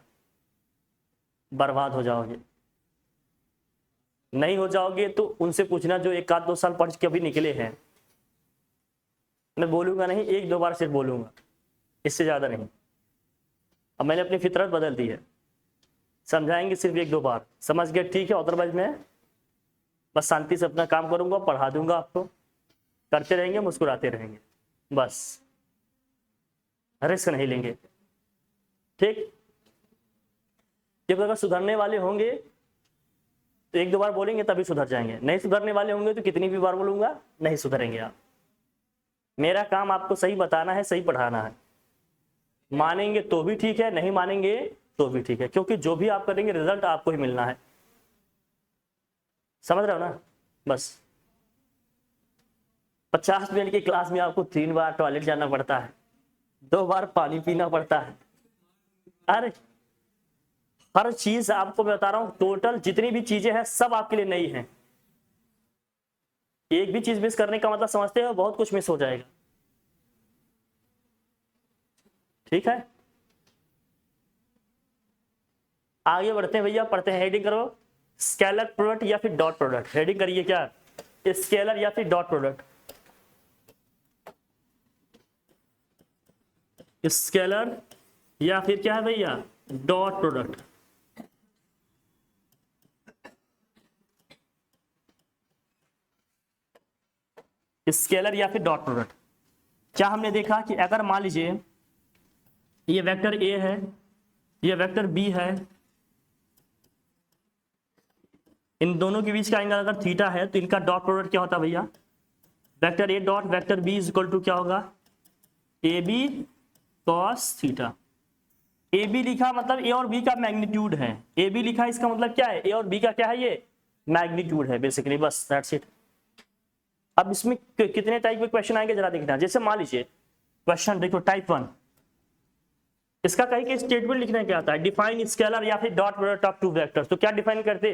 बर्बाद हो जाओगे, नहीं हो जाओगे तो उनसे पूछना जो 1-2 साल पढ़ के अभी निकले हैं। मैं बोलूंगा नहीं, 1-2 बार सिर्फ बोलूंगा, इससे ज्यादा नहीं। अब मैंने अपनी फितरत बदल दी है, समझाएंगे सिर्फ 1-2 बार, समझ गए ठीक है, अदरवाइज मैं बस शांति से अपना काम करूंगा, पढ़ा दूंगा आपको, करते रहेंगे, मुस्कुराते रहेंगे, बस रिस्क नहीं लेंगे, ठीक। जब अगर सुधरने वाले होंगे तो 1-2 बार बोलेंगे तभी सुधर जाएंगे, नहीं सुधरने वाले होंगे तो कितनी भी बार बोलूंगा नहीं सुधरेंगे आप। मेरा काम आपको सही बताना है, सही पढ़ाना है, मानेंगे तो भी ठीक है, नहीं मानेंगे तो भी ठीक है, क्योंकि जो भी आप करेंगे रिजल्ट आपको ही मिलना है, समझ रहे हो ना। बस 50 मिनट की क्लास में आपको 3 बार टॉयलेट जाना पड़ता है, 2 बार पानी पीना पड़ता है, अरे हर चीज आपको मैं बता रहा हूं, टोटल जितनी भी चीजें हैं सब आपके लिए नई हैं। एक भी चीज मिस करने का मतलब समझते हो बहुत कुछ मिस हो जाएगा, ठीक है। आगे बढ़ते हैं भैया, पढ़ते हैं, हेडिंग करो स्केलर प्रोडक्ट या फिर डॉट प्रोडक्ट। हेडिंग करिए क्या, स्केलर या फिर डॉट प्रोडक्ट। स्केलर या फिर क्या है भैया, डॉट प्रोडक्ट। स्केलर या फिर डॉट प्रोडक्ट। क्या हमने देखा कि अगर मान लीजिए ये वेक्टर ए है, ये वेक्टर बी है, इन दोनों के बीच का एंगल अगर थीटा है तो इनका डॉट प्रोडक्ट क्या होता है भैया, vector A dot vector B is equal to क्या होगा, A B cos theta. A B लिखा मतलब ए और बी का मैग्नीट्यूड है, ए बी लिखा इसका मतलब क्या है, ए और बी का क्या है, ये मैग्नीट्यूड है बेसिकली, बस दैट्स इट। अब इसमें कितने टाइप के क्वेश्चन आएंगे जरा देखना। जैसे मान लीजिए क्वेश्चन देखो टाइप 1, इसका कहीं के स्टेटमेंट लिखने क्या आता है, डिफाइन स्केलर या फिर dot product of two vectors. तो क्या डिफाइन करते,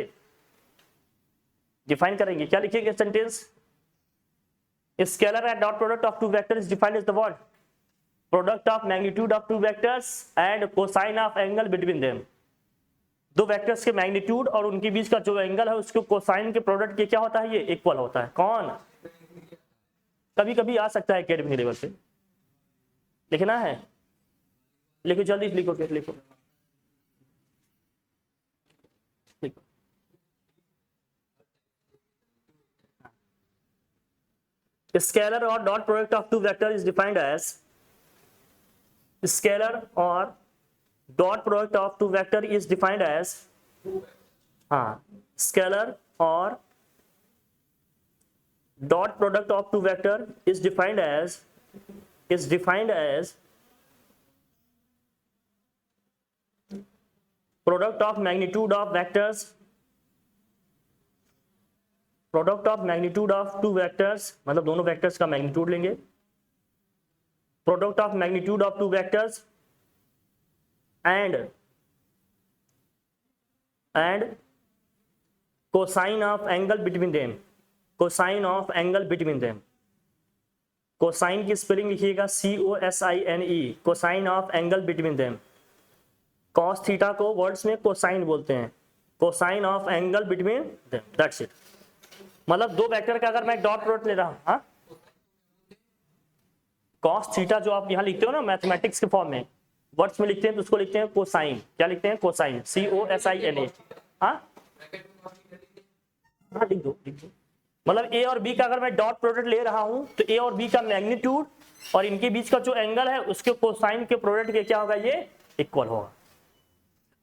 डिफाइन करेंगे, क्या लिखेंगे sentence, scalar and dot product of two vectors defined is the what, product of magnitude of two vectors and cosine of angle between them. दो वेक्टर्स के मैग्नीट्यूड और उनके बीच का जो एंगल है उसको कोसाइन के प्रोडक्ट के क्या होता है, ये इक्वल होता है। कौन, कभी कभी आ सकता है एकेडमिक लेवल पे, लिखना है, लिखो जल्दी लिखो, लिखो लिखो। स्केलर और dot product of two vector is defined as, scalar और dot product of two vector is defined as, हाँ स्केलर और dot product of two vector is defined as product of magnitude of vectors, product of magnitude of two vectors मतलब दोनों वेक्टर्स का मैग्नीट्यूड लेंगे, product of magnitude of two vectors and cosine of angle between them, cosine of angle between them. Cosine की स्पेलिंग लिखिएगा COSINE, cosine of angle between them. Cos theta को वर्ड्स में कोसाइन बोलते हैं, cosine of angle between them, that's it. मतलब दो वेक्टर का अगर मैं डॉट प्रोडक्ट ले रहा हूं, हाँ कॉस थीटा जो आप यहां लिखते हो ना मैथमेटिक्स के फॉर्म में, वर्ड्स में लिखते हैं तो उसको लिखते हैं कोसाइन। क्या लिखते हैं, कोसाइन, COSINE। हाँ लिख दो, लिख दो। मतलब ए और बी का अगर मैं डॉट प्रोडक्ट ले रहा हूं तो ए और बी का मैग्नीट्यूड और इनके बीच का जो एंगल है उसके कोसाइन के प्रोडक्ट के क्या होगा, ये इक्वल होगा।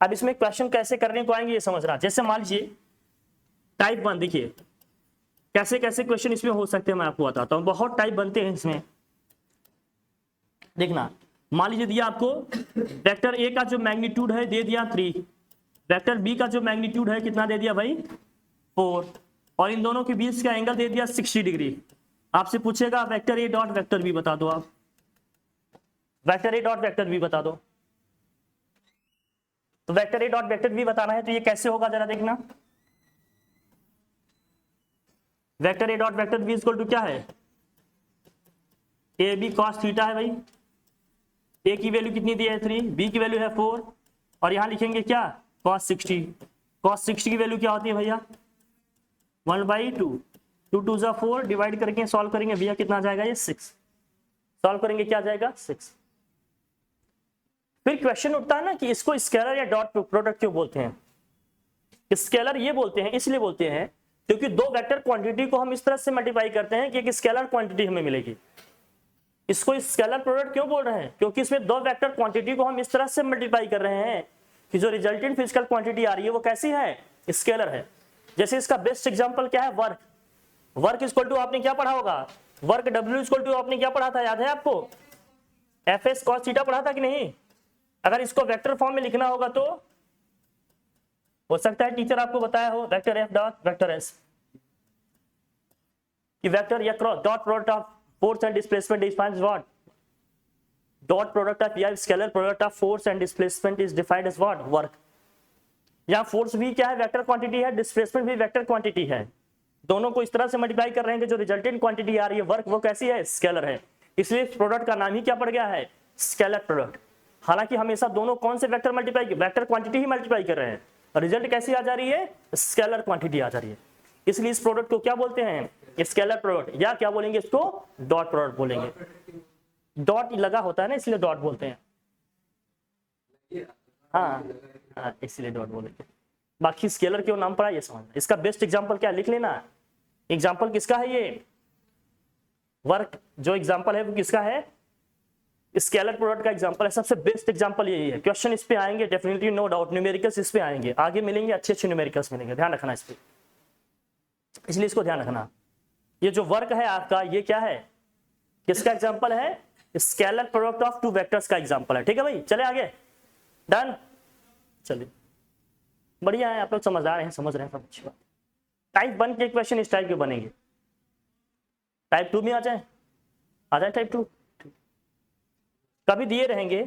अब इसमें क्वेश्चन कैसे करने को आएंगे ये समझना। जैसे मान लीजिए टाइप 1, देखिए कैसे कैसे क्वेश्चन इसमें हो सकते हैं, मैं आपको बताता हूं। बहुत टाइप बनते हैं इसमें, देखना। मान लीजिए दिया आपको वेक्टर ए का जो मैग्नीट्यूड है दे दिया 3, वेक्टर बी का जो मैग्नीट्यूड है कितना दे दिया भाई 4, और इन दोनों के बीच का एंगल दे दिया 60 डिग्री। आपसे पूछेगा vector A dot vector B बता दो, आप vector A dot vector B बता दो। तो vector A dot vector B बताना है तो ये कैसे होगा जरा देखना। Vector A dot vector B equal to क्या है, ए बी कॉस थीटा है भाई। ए की वैल्यू कितनी दी है 3, बी की वैल्यू है 4, और यहां लिखेंगे क्या कॉस 60। कॉस 60 की वैल्यू क्या होती है भैया 1/2, 2 2 जा 4, डिवाइड करके सॉल्व करेंगे भैया कितना आ जाएगा, ये 6। सॉल्व करेंगे क्या आ जाएगा 6। फिर क्वेश्चन उठता है ना कि इसको स्केलर या डॉट प्रोडक्ट क्यों बोलते हैं? स्केलर ये बोलते हैं, इसलिए बोलते हैं क्योंकि दो वेक्टर क्वांटिटी को हम इस तरह से मल्टीप्लाई करते हैं कि एक स्केलर क्वांटिटी हमें मिलेगी। इसको स्केलर प्रोडक्ट क्यों बोल रहे हैं? क्योंकि इसमें दो वेक्टर क्वांटिटी को हम इस तरह से मल्टीप्लाई कर रहे हैं कि जो रिजल्टेंट फिजिकल क्वांटिटी आ रही है वो कैसी है? स्केलर है। जैसे इसका बेस्ट एग्जांपल क्या है? वर्क। वर्क इक्वल टू आपने क्या पढ़ा होगा? वर्क W इक्वल टू आपने क्या पढ़ा था, याद है आपको? FS cos थीटा पढ़ा था कि नहीं? अगर इसको वेक्टर फॉर्म में लिखना होगा तो हो सकता है टीचर आपको बताया हो vector F dot vector S कि वेक्टर या cross dot product of force and displacement defines what? Dot product of या scalar product of force and displacement is defined as what? Work. यहाँ फोर्स भी क्या है? वेक्टर क्वांटिटी है, डिस्प्लेसमेंट भी वेक्टर क्वांटिटी है। दोनों को इस तरह से मल्टीप्लाई कर रहे हैं कि जो रिजल्टेंट क्वांटिटी आ रही है वर्क वो कैसी है? स्केलर है। इसलिए इस प्रोडक्ट का नाम ही क्या पड़ गया है? Scalar product. हालांकि हमेशा दोनों कौन से वेक्टर मल्टीप्लाई, वेक्टर क्वांटिटी ही मल्टीप्लाई कर रहे हैं, रिजल्ट कैसी आ जा रही है? स्केलर क्वांटिटी आ जा रही है। इसलिए इस प्रोडक्ट को क्या बोलते हैं? स्केलर प्रोडक्ट, या क्या बोलेंगे इसको? डॉट प्रोडक्ट बोलेंगे। डॉट लगा होता है ना इसलिए डॉट बोलते हैं। हाँ, इसलिए डॉट बोलेंगे। बाकी स्केलर क्यों नाम पड़ा ये समझना। इसका बेस्ट एग्जांपल क्या लिख लेना। एग्जांपल किसका है? ये वर्क जो एग्जांपल है वो किसका है? स्केलर प्रोडक्ट का एग्जांपल है। सबसे बेस्ट एग्जांपल यही है। क्वेश्चन इस पे आएंगे डेफिनेटली, नो डाउट। न्यूमेरिकल्स इस पे आएंगे, आगे मिलेंगे अच्छे अच्छे न्यूमेरिकल्स मिलेंगे, ध्यान रखना इस पे। इसलिए इसको ध्यान रखना। ये जो वर्क है आपका ये क्या है? किसका एग्जांपल है? Scalar product of two vectors का एग्जांपल है। ठीक है भाई, चले आगे। डन, चलिए बढ़िया है, आप लोग समझदार हैं, समझ रहे हैं, सब अच्छी बात। टाइप 1 के क्वेश्चन इस टाइप के बनेंगे। टाइप 2 में आ जाए टाइप 2 कभी दिए रहेंगे।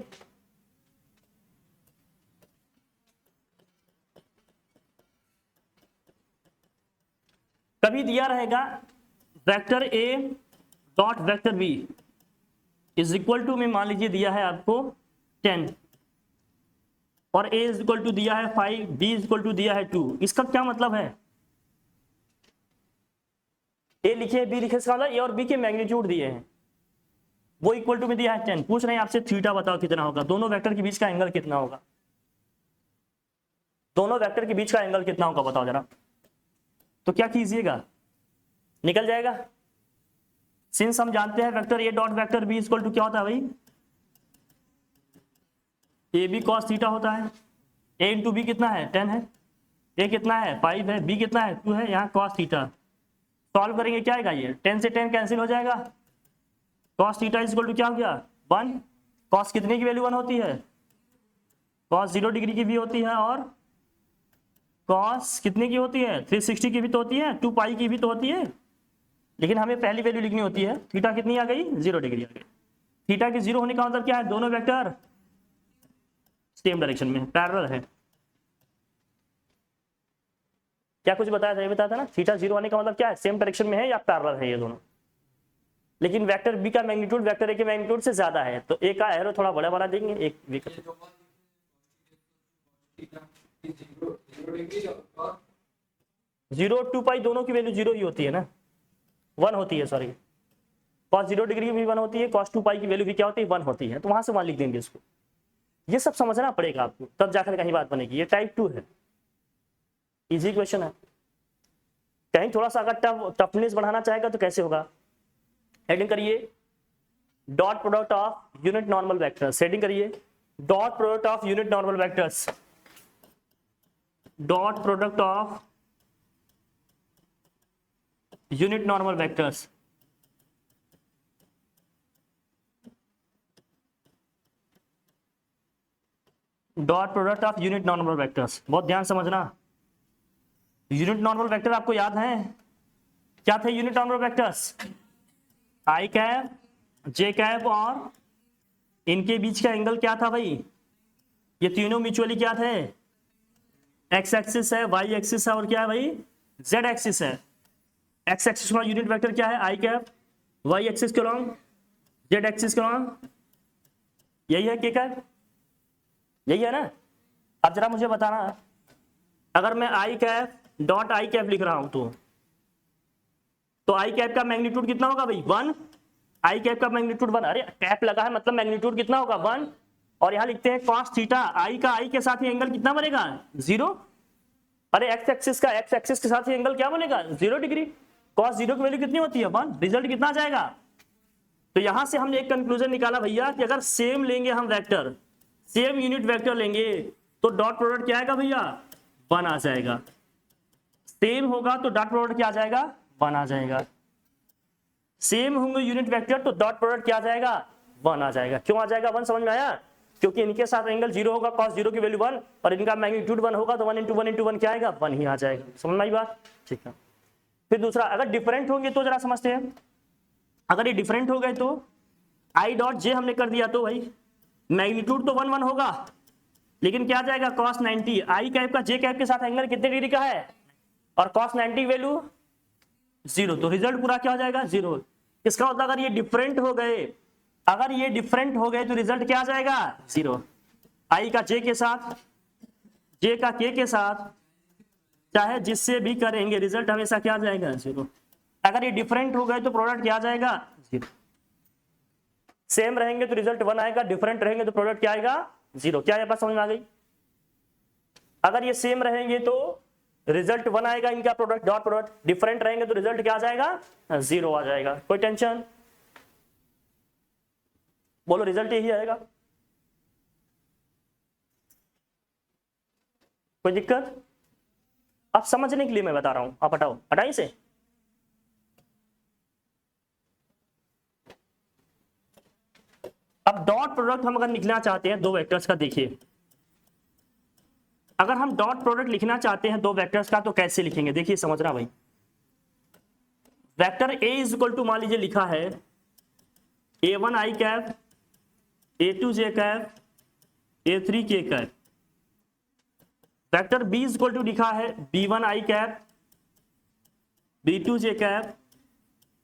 कभी दिया रहेगा vector A dot vector B is equal to में मान लीजिए दिया है आपको 10 और A इज इक्वल टू दिया है 5, B इज इक्वल टू दिया है 2। इसका क्या मतलब है? A लिखे B लिखे, इसका मतलब A और B के मैग्नीट्यूड दिए हैं, वो इक्वल टू में दिया है 10। पूछ रहे हैं आपसे थीटा बताओ कितना होगा, दोनों वेक्टर के बीच का एंगल कितना होगा? दोनों वेक्टर के बीच का एंगल कितना होगा बताओ जरा। तो क्या कीजिएगा, निकल जाएगा। सिंस हम जानते हैं vector A dot vector B equal to क्या होता है भाई? AB cos थीटा होता है। A इंटू B कितना है? 10 है। A कितना है? 5 है। B कितना है? 2 है। यहाँ cos थीटा सॉल्व करेंगे क्या आएगा? ये 10 से 10 कैंसिल हो जाएगा। cos थीटा इक्वल टू क्या हो गया? 1। cos कितने की वैल्यू 1 होती है? cos 0 डिग्री की भी होती है और cos कितने की होती है? 360 की भी तो होती है, 2 पाई की भी तो होती है। लेकिन हमें पहली वैल्यू लिखनी होती है। थीटा कितनी आ गई? 0 डिग्री आ गई। थीटा के 0 होने का मतलब क्या है? दोनों वेक्टर सेम डायरेक्शन में पैरेलल है। क्या कुछ बताया था? ये बताया था ना, थीटा 0 होने का मतलब क्या है? सेम डायरेक्शन में है या पैरेलल है ये दोनों। लेकिन वेक्टर बी का मैग्नीट्यूड वेक्टर ए के मैग्नीट्यूड से ज्यादा है, तो ए का एरो थोड़ा बड़ा बना देंगे। एक बी का 0 2 पाई दोनों की वैल्यू 0 ही होती है ना, 1 होती है। सॉरी, cos 0 डिग्री भी 1 होती है, cos 2 पाई की वैल्यू भी क्या होती है? 1 होती है। तो वहां से 1 लिख देंगे इसको। ये सब समझना पड़ेगा आपको, तब जाकर कहीं बात बनेगी। ये टाइप 2 है, इजी क्वेश्चन है। कहीं थोड़ा सा अगर टफनेस बढ़ाना चाहेगा तो कैसे होगा? हेडिंग करिए dot product of unit normal vectors. Heading करिए dot product of unit normal vectors. Dot product of unit normal vectors. Dot product of unit normal vectors. बहुत ध्यान समझना। यूनिट नॉर्मल वेक्टर आपको याद है क्या थे? यूनिट नॉर्मल वेक्टर्स आई कैप, जे कैप और इनके बीच का एंगल क्या था भाई? ये तीनों म्यूचुअली क्या थे? एक्स एक्सिस है, वाई एक्सिस है और क्या है भाई? जेड एक्सिस है। एक्स एक्सिस का यूनिट वेक्टर क्या है? आई कैप। वाई एक्सिस के लॉन्ग, जेड एक्सिस के लॉन्ग, यही है के कैप, यही है ना। अब जरा मुझे बताना, अगर मैं आई कैप डॉट आई कैप लिख रहा हूं तो आई कैप का मैग्नीट्यूड कितना होगा भाई? 1। आई कैप का मैग्नीट्यूड 1। अरे कैप लगा है मतलब मैग्नीट्यूड कितना होगा? 1। और यहां लिखते हैं cos थीटा, आई का आई के साथ ही एंगल कितना बनेगा 0। अरे एक्स एक्सिस का एक्स एक्सिस के साथ ही एंगल क्या बनेगा 0 डिग्री। cos 0 की वैल्यू कितनी होती है 1, रिजल्ट कितना आ जाएगा। तो यहां से हमने एक कंक्लूजन निकाला भैया कि अगर सेम लेंगे हम वेक्टर, सेम यूनिट वेक्टर लेंगे तो डॉट प्रोडक्ट क्या आएगा भैया 1 आ जाएगा। सेम होगा तो डॉट प्रोडक्ट क्या आ जाएगा 1 आ जाएगा। सेम होंगे यूनिट वेक्टर तो डॉट प्रोडक्ट क्या आ जाएगा 1 आ जाएगा। क्यों आ जाएगा 1 समझ में आया, क्योंकि इनके साथ एंगल 0 होगा, cos 0 की वैल्यू 1 और इनका मैग्नीट्यूड 1 होगा तो 1 इंटू 1 इंटू 1 क्या आएगा 1 ही आ जाएगा। समझ में आई बात, ठीक है। फिर दूसरा, अगर डिफरेंट होंगे तो जरा समझते हैं। अगर ये डिफरेंट हो गए तो आई डॉट जे हमने कर दिया तो भाई मैग्नीट्यूड तो 1 1 होगा, लेकिन क्या आ जाएगा cos 90, आई कैप का जे कैप के साथ एंगल कितने डिग्री का है और cos 90 वैल्यू 0, तो रिजल्ट पूरा क्या हो जाएगा 0। इसका मतलब अगर ये डिफरेंट हो गए, अगर ये डिफरेंट हो गए तो रिजल्ट क्या आ जाएगा 0। आई का जे के साथ, जे का के साथ, चाहे जिससे भी करेंगे रिजल्ट हमेशा क्या आ जाएगा 0। अगर ये डिफरेंट हो गए तो प्रोडक्ट क्या आ जाएगा 0। सेम रहेंगे तो रिजल्ट 1 आएगा, डिफरेंट रहेंगे तो प्रोडक्ट क्या आएगा 0। क्या ये बात समझ में आ गई। अगर ये सेम रहेंगे तो रिजल्ट 1 आएगा इनका प्रोडक्ट डॉट प्रोडक्ट, डिफरेंट रहेंगे तो रिजल्ट क्या आ जाएगा 0 आ जाएगा। कोई टेंशन, बोलो रिजल्ट यही आएगा, कोई दिक्कत। अब समझने के लिए मैं बता रहा हूं, आप हटाओ, हटाई से। अब डॉट प्रोडक्ट हम अगर लिखना चाहते हैं दो वेक्टर्स का, देखिए अगर हम डॉट प्रोडक्ट लिखना चाहते हैं दो वेक्टर्स का तो कैसे लिखेंगे, देखिए समझना भाई। Vector A is equal to मान लीजिए लिखा है A1 I cap, A2 J cap, A3 K cap. Vector B is equal to लिखा है B1 आई कैप, B2 जे कैप,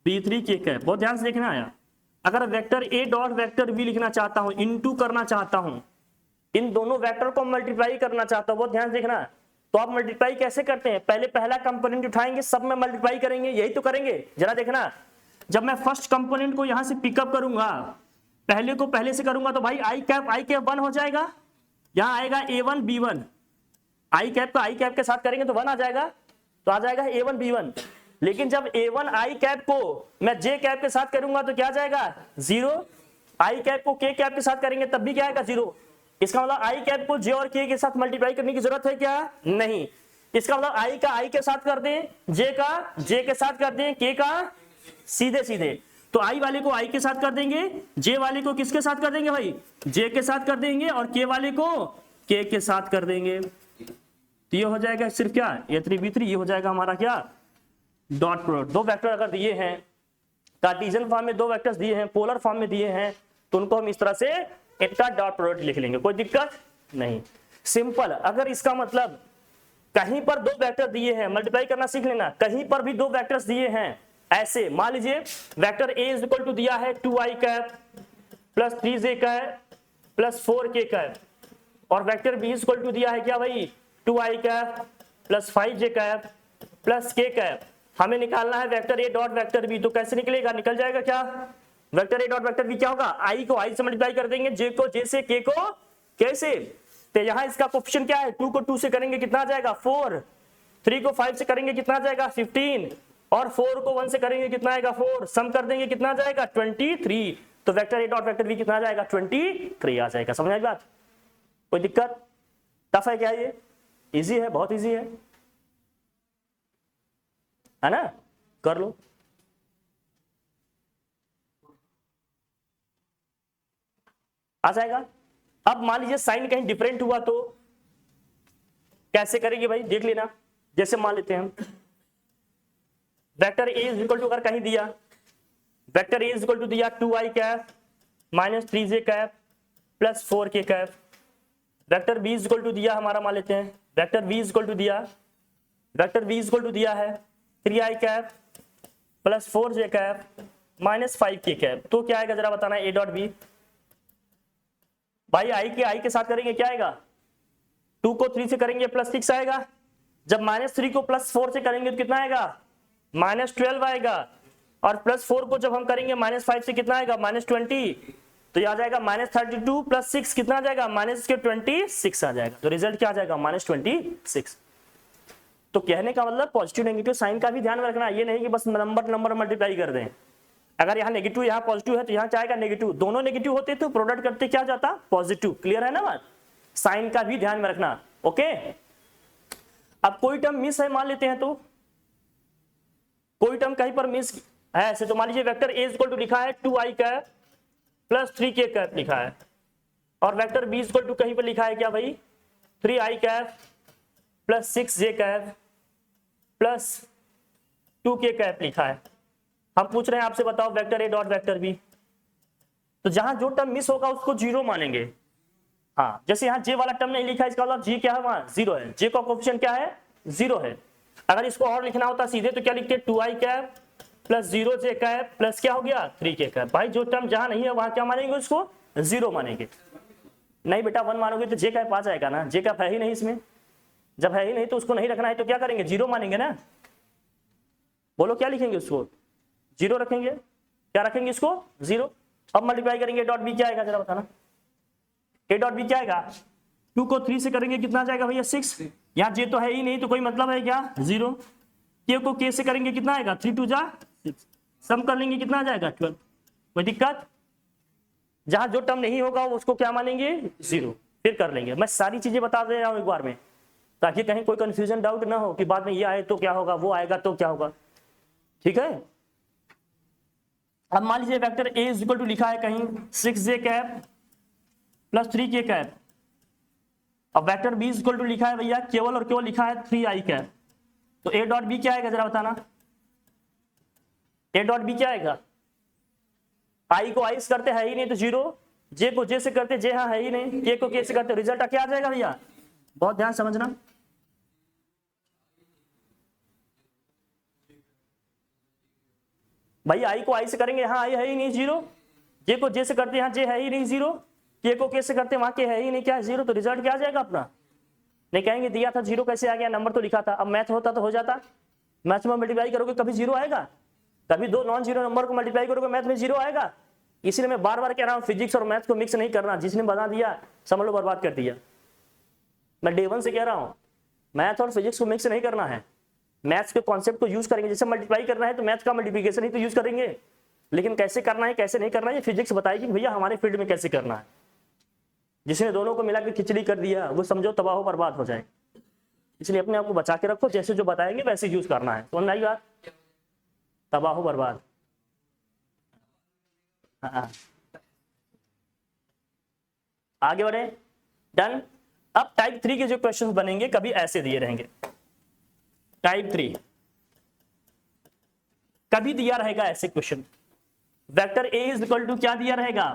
B3 के कैप। बहुत ध्यान से देखना आया। अगर vector A dot vector B लिखना चाहता हूं, इनटू करना चाहता हूं, इन दोनों वेक्टर को मल्टीप्लाई करना चाहता हूं, बहुत ध्यान से देखना, तो आप मल्टीप्लाई कैसे करते हैं, पहले पहला कंपोनेंट उठाएंगे, सब में मल्टीप्लाई करेंगे, यही तो करेंगे। जरा देखना, जब मैं फर्स्ट कंपोनेंट को यहां से पिकअप करूंगा, पहले को पहले से करूंगा तो भाई आई कैप 1 हो जाएगा, यहां आएगा A1 B1, आई कैप का आई कैप के साथ करेंगे तो 1 आ जाएगा, तो आ जाएगा A1 B1। लेकिन जब A1 आई कैप को मैं जे कैप के साथ करूंगा तो क्या आ जाएगा 0, आई कैप को के कैप के साथ करेंगे तब भी क्या आएगा 0। इसका मतलब आई कैप को जे और के के साथ मल्टीप्लाई करने की जरूरत है क्या, नहीं। इसका मतलब आई का आई के साथ कर दें, जे का जे के साथ कर दें, के का सीधे सीधे, तो आई वाले को आई के साथ कर देंगे, जे वाले को किसके साथ कर देंगे भाई जे के साथ कर देंगे, और के वाले को के के साथ कर देंगे। तो ये हो जाएगा सिर्फ क्या A3 B3, ये हो जाएगा हमारा क्या डॉट प्रोडक्ट। दो वेक्टर अगर दिए हैं, कार्टेशियन फॉर्म में दो वेक्टर्स दिए हैं, पोलर फॉर्म में दिए हैं, तो उनको हम इस तरह से इनका डॉट प्रोडक्ट लिख लेंगे, कोई दिक्कत नहीं, सिंपल। अगर इसका मतलब कहीं पर दो वेक्टर दिए हैं, मल्टीप्लाई करना सीख लेना, कहीं पर भी दो वेक्टर्स दिए हैं ऐसे, मान लीजिए vector A is equal to दिया है 2i cap plus 3j cap plus 4k cap, और vector B is equal to दिया है क्या भाई 2i cap plus 5j cap plus k cap. हमें निकालना है vector A dot vector B, तो कैसे निकलेगा, निकल जाएगा क्या, vector A dot vector B क्या होगा, आई को आई से मल्टीप्लाई कर देंगे, जे को जे से, के को के से। तो यहाँ इसका कोएफिशिएंट क्या है, 2 को 2 से करेंगे कितना आ जाएगा 4, 3 को 5 से करेंगे कितना आ जाएगा 15, और 4 को 1 से करेंगे कितना आएगा 4, सम कर देंगे कितना आ जाएगा 23। तो vector A dot vector B कितना आ जाएगा 23 आ जाएगा। समझ आई बात, कोई दिक्कत, टफ है क्या, ये इजी है, बहुत इजी है ना, कर लो। आ जाएगा। अब मान लीजिए साइन कहीं डिफरेंट हुआ तो कैसे करेंगे भाई, देख लेना। जैसे मान लेते हैं हम vector A is equal to, अगर कहीं दिया vector A is equal to दिया 2i cap minus 3j cap plus 4k cap, vector B is equal to दिया हमारा, मान लेते हैं vector B is equal to दिया, vector B is equal to दिया है 3i cap plus 4j cap minus 5k cap, तो क्या आएगा जरा बताना ए डॉट बी। भाई आई के साथ करेंगे क्या आएगा, 2 को 3 से करेंगे प्लस 6 आएगा, जब माइनस 3 को प्लस 4 से करेंगे तो कितना आएगा माइनस 12 आएगा, और प्लस 4 को जब हम करेंगे माइनस 5 से कितना आएगा माइनस 20, तो ये आ जाएगा -32 प्लस 6 कितना आ जाएगा -26 आ जाएगा। तो रिजल्ट क्या आ जाएगा -26। तो कहने का मतलब पॉजिटिव नेगेटिव साइन का भी ध्यान रखना, ये नहीं कि बस नंबर मल्टीप्लाई कर दें। अगर यहाँ नेगेटिव यहाँ पॉजिटिव है तो यहाँ क्या आएगा नेगेटिव, दोनों नेगेटिव होते तो प्रोडक्ट करते क्या जाता पॉजिटिव। क्लियर है ना बात, साइन का भी ध्यान में रखना। ओके, अब कोई टर्म मिस है मान लेते हैं, तो कोई टर्म कहीं पर मिस है ऐसे, तो मान लीजिए वेक्टर ए इक्वल टू लिखा है 2i cap plus 3k cap लिखा है, और वेक्टर बी इक्वल टू कहीं पर लिखा है क्या भाई 3i cap plus 6j cap plus 2k cap लिखा है। हम पूछ रहे हैं आपसे, बताओ vector A dot vector B, तो जहां जो टर्म मिस होगा उसको जीरो मानेंगे। हाँ, जैसे यहाँ जे वाला टर्म नहीं लिखा है, इसका मतलब जी क्या है वहां जीरो है, जे का कोएफिशिएंट क्या है जीरो है। अगर इसको और लिखना होता सीधे तो क्या लिखते 2i cap plus 0j cap plus क्या हो गया 3k कैप। भाई जो टर्म जहां नहीं है वहां क्या मानेंगे, उसको जीरो मानेंगे। नहीं बेटा 1 मानोगे तो जे कैप आ जाएगा ना, जे कैप है ही नहीं इसमें, जब है ही नहीं तो उसको नहीं रखना है तो क्या करेंगे जीरो मानेंगे ना। बोलो क्या लिखेंगे, उसको जीरो रखेंगे, क्या रखेंगे इसको जीरो। अब मल्टीप्लाई करेंगे डॉट बी क्या आएगा जरा बताना, ए डॉट बी क्या आएगा 2 को 3 से करेंगे कितना आ जाएगा भैया 6, यहाँ जे तो है ही नहीं तो कोई मतलब है क्या जीरो। के को के से करेंगे कितना आएगा 3 2 जा 6, सम कर लेंगे कितना आ जाएगा 12। कोई दिक्कत, जहां जो टर्म नहीं होगा उसको क्या मानेंगे जीरो, फिर कर लेंगे। मैं सारी चीजें बता दे रहा हूं एक बार में, ताकि कहीं कोई कंफ्यूजन डाउट ना हो कि बाद में ये आए तो क्या होगा, वो आएगा तो क्या होगा। ठीक है, अब मान लीजिए vector A is equal to लिखा है कहीं 6j cap plus 3k cap, अब vector B is equal to लिखा है भैया केवल और केवल लिखा है 3i कैप, तो ए डॉट बी क्या आएगा जरा बताना, ए डॉट बी क्या आएगा। आई को आई से करते है ही नहीं तो जीरो, जे को जे से करते जे हाँ है ही नहीं, के को के से करते रिजल्ट क्या आ जाएगा भैया, बहुत ध्यान समझना। भाई आई को आई से करेंगे यहाँ आई है ही नहीं जीरो, जे को जे से करते यहाँ जे है ही नहीं जीरो, के को के से करते वहां के है ही नहीं क्या है जीरो, तो रिजल्ट क्या आ जाएगा अपना। नहीं कहेंगे दिया था जीरो कैसे आ गया, नंबर तो लिखा था। अब मैथ होता तो हो जाता, मैथ में मल्टीप्लाई करोगे कभी जीरो आएगा, कभी दो नॉन जीरो नंबर को मल्टीप्लाई करोगे मैथ में जीरो आएगा। इसलिए मैं बार बार कह रहा हूँ फिजिक्स और मैथ को मिक्स नहीं करना, जिसने बना दिया समझ लो बर्बाद कर दिया। मैं डे 1 से कह रहा हूँ मैथ और फिजिक्स को मिक्स नहीं करना है, मैथ्स के कॉन्सेप्ट को यूज करेंगे। जैसे मल्टीप्लाई करना है तो मैथ का मल्टीप्लिकेशन ही तो यूज करेंगे, लेकिन कैसे करना है कैसे नहीं करना है ये फिजिक्स बताएगी भैया हमारे फील्ड में कैसे करना है। जिसने दोनों को मिला के खिचड़ी कर दिया वो समझो तबाह बर्बाद हो जाए। इसलिए अपने आप को बचा के रखो, जैसे जो बताएंगे वैसे यूज करना है, समझ आई बात, तबाह बर्बाद। हाँ आगे बढ़े, डन। अब टाइप 3 के जो क्वेश्चंस बनेंगे कभी ऐसे दिए रहेंगे, टाइप 3 कभी दिया रहेगा ऐसे question, vector A is equal to क्या दिया रहेगा,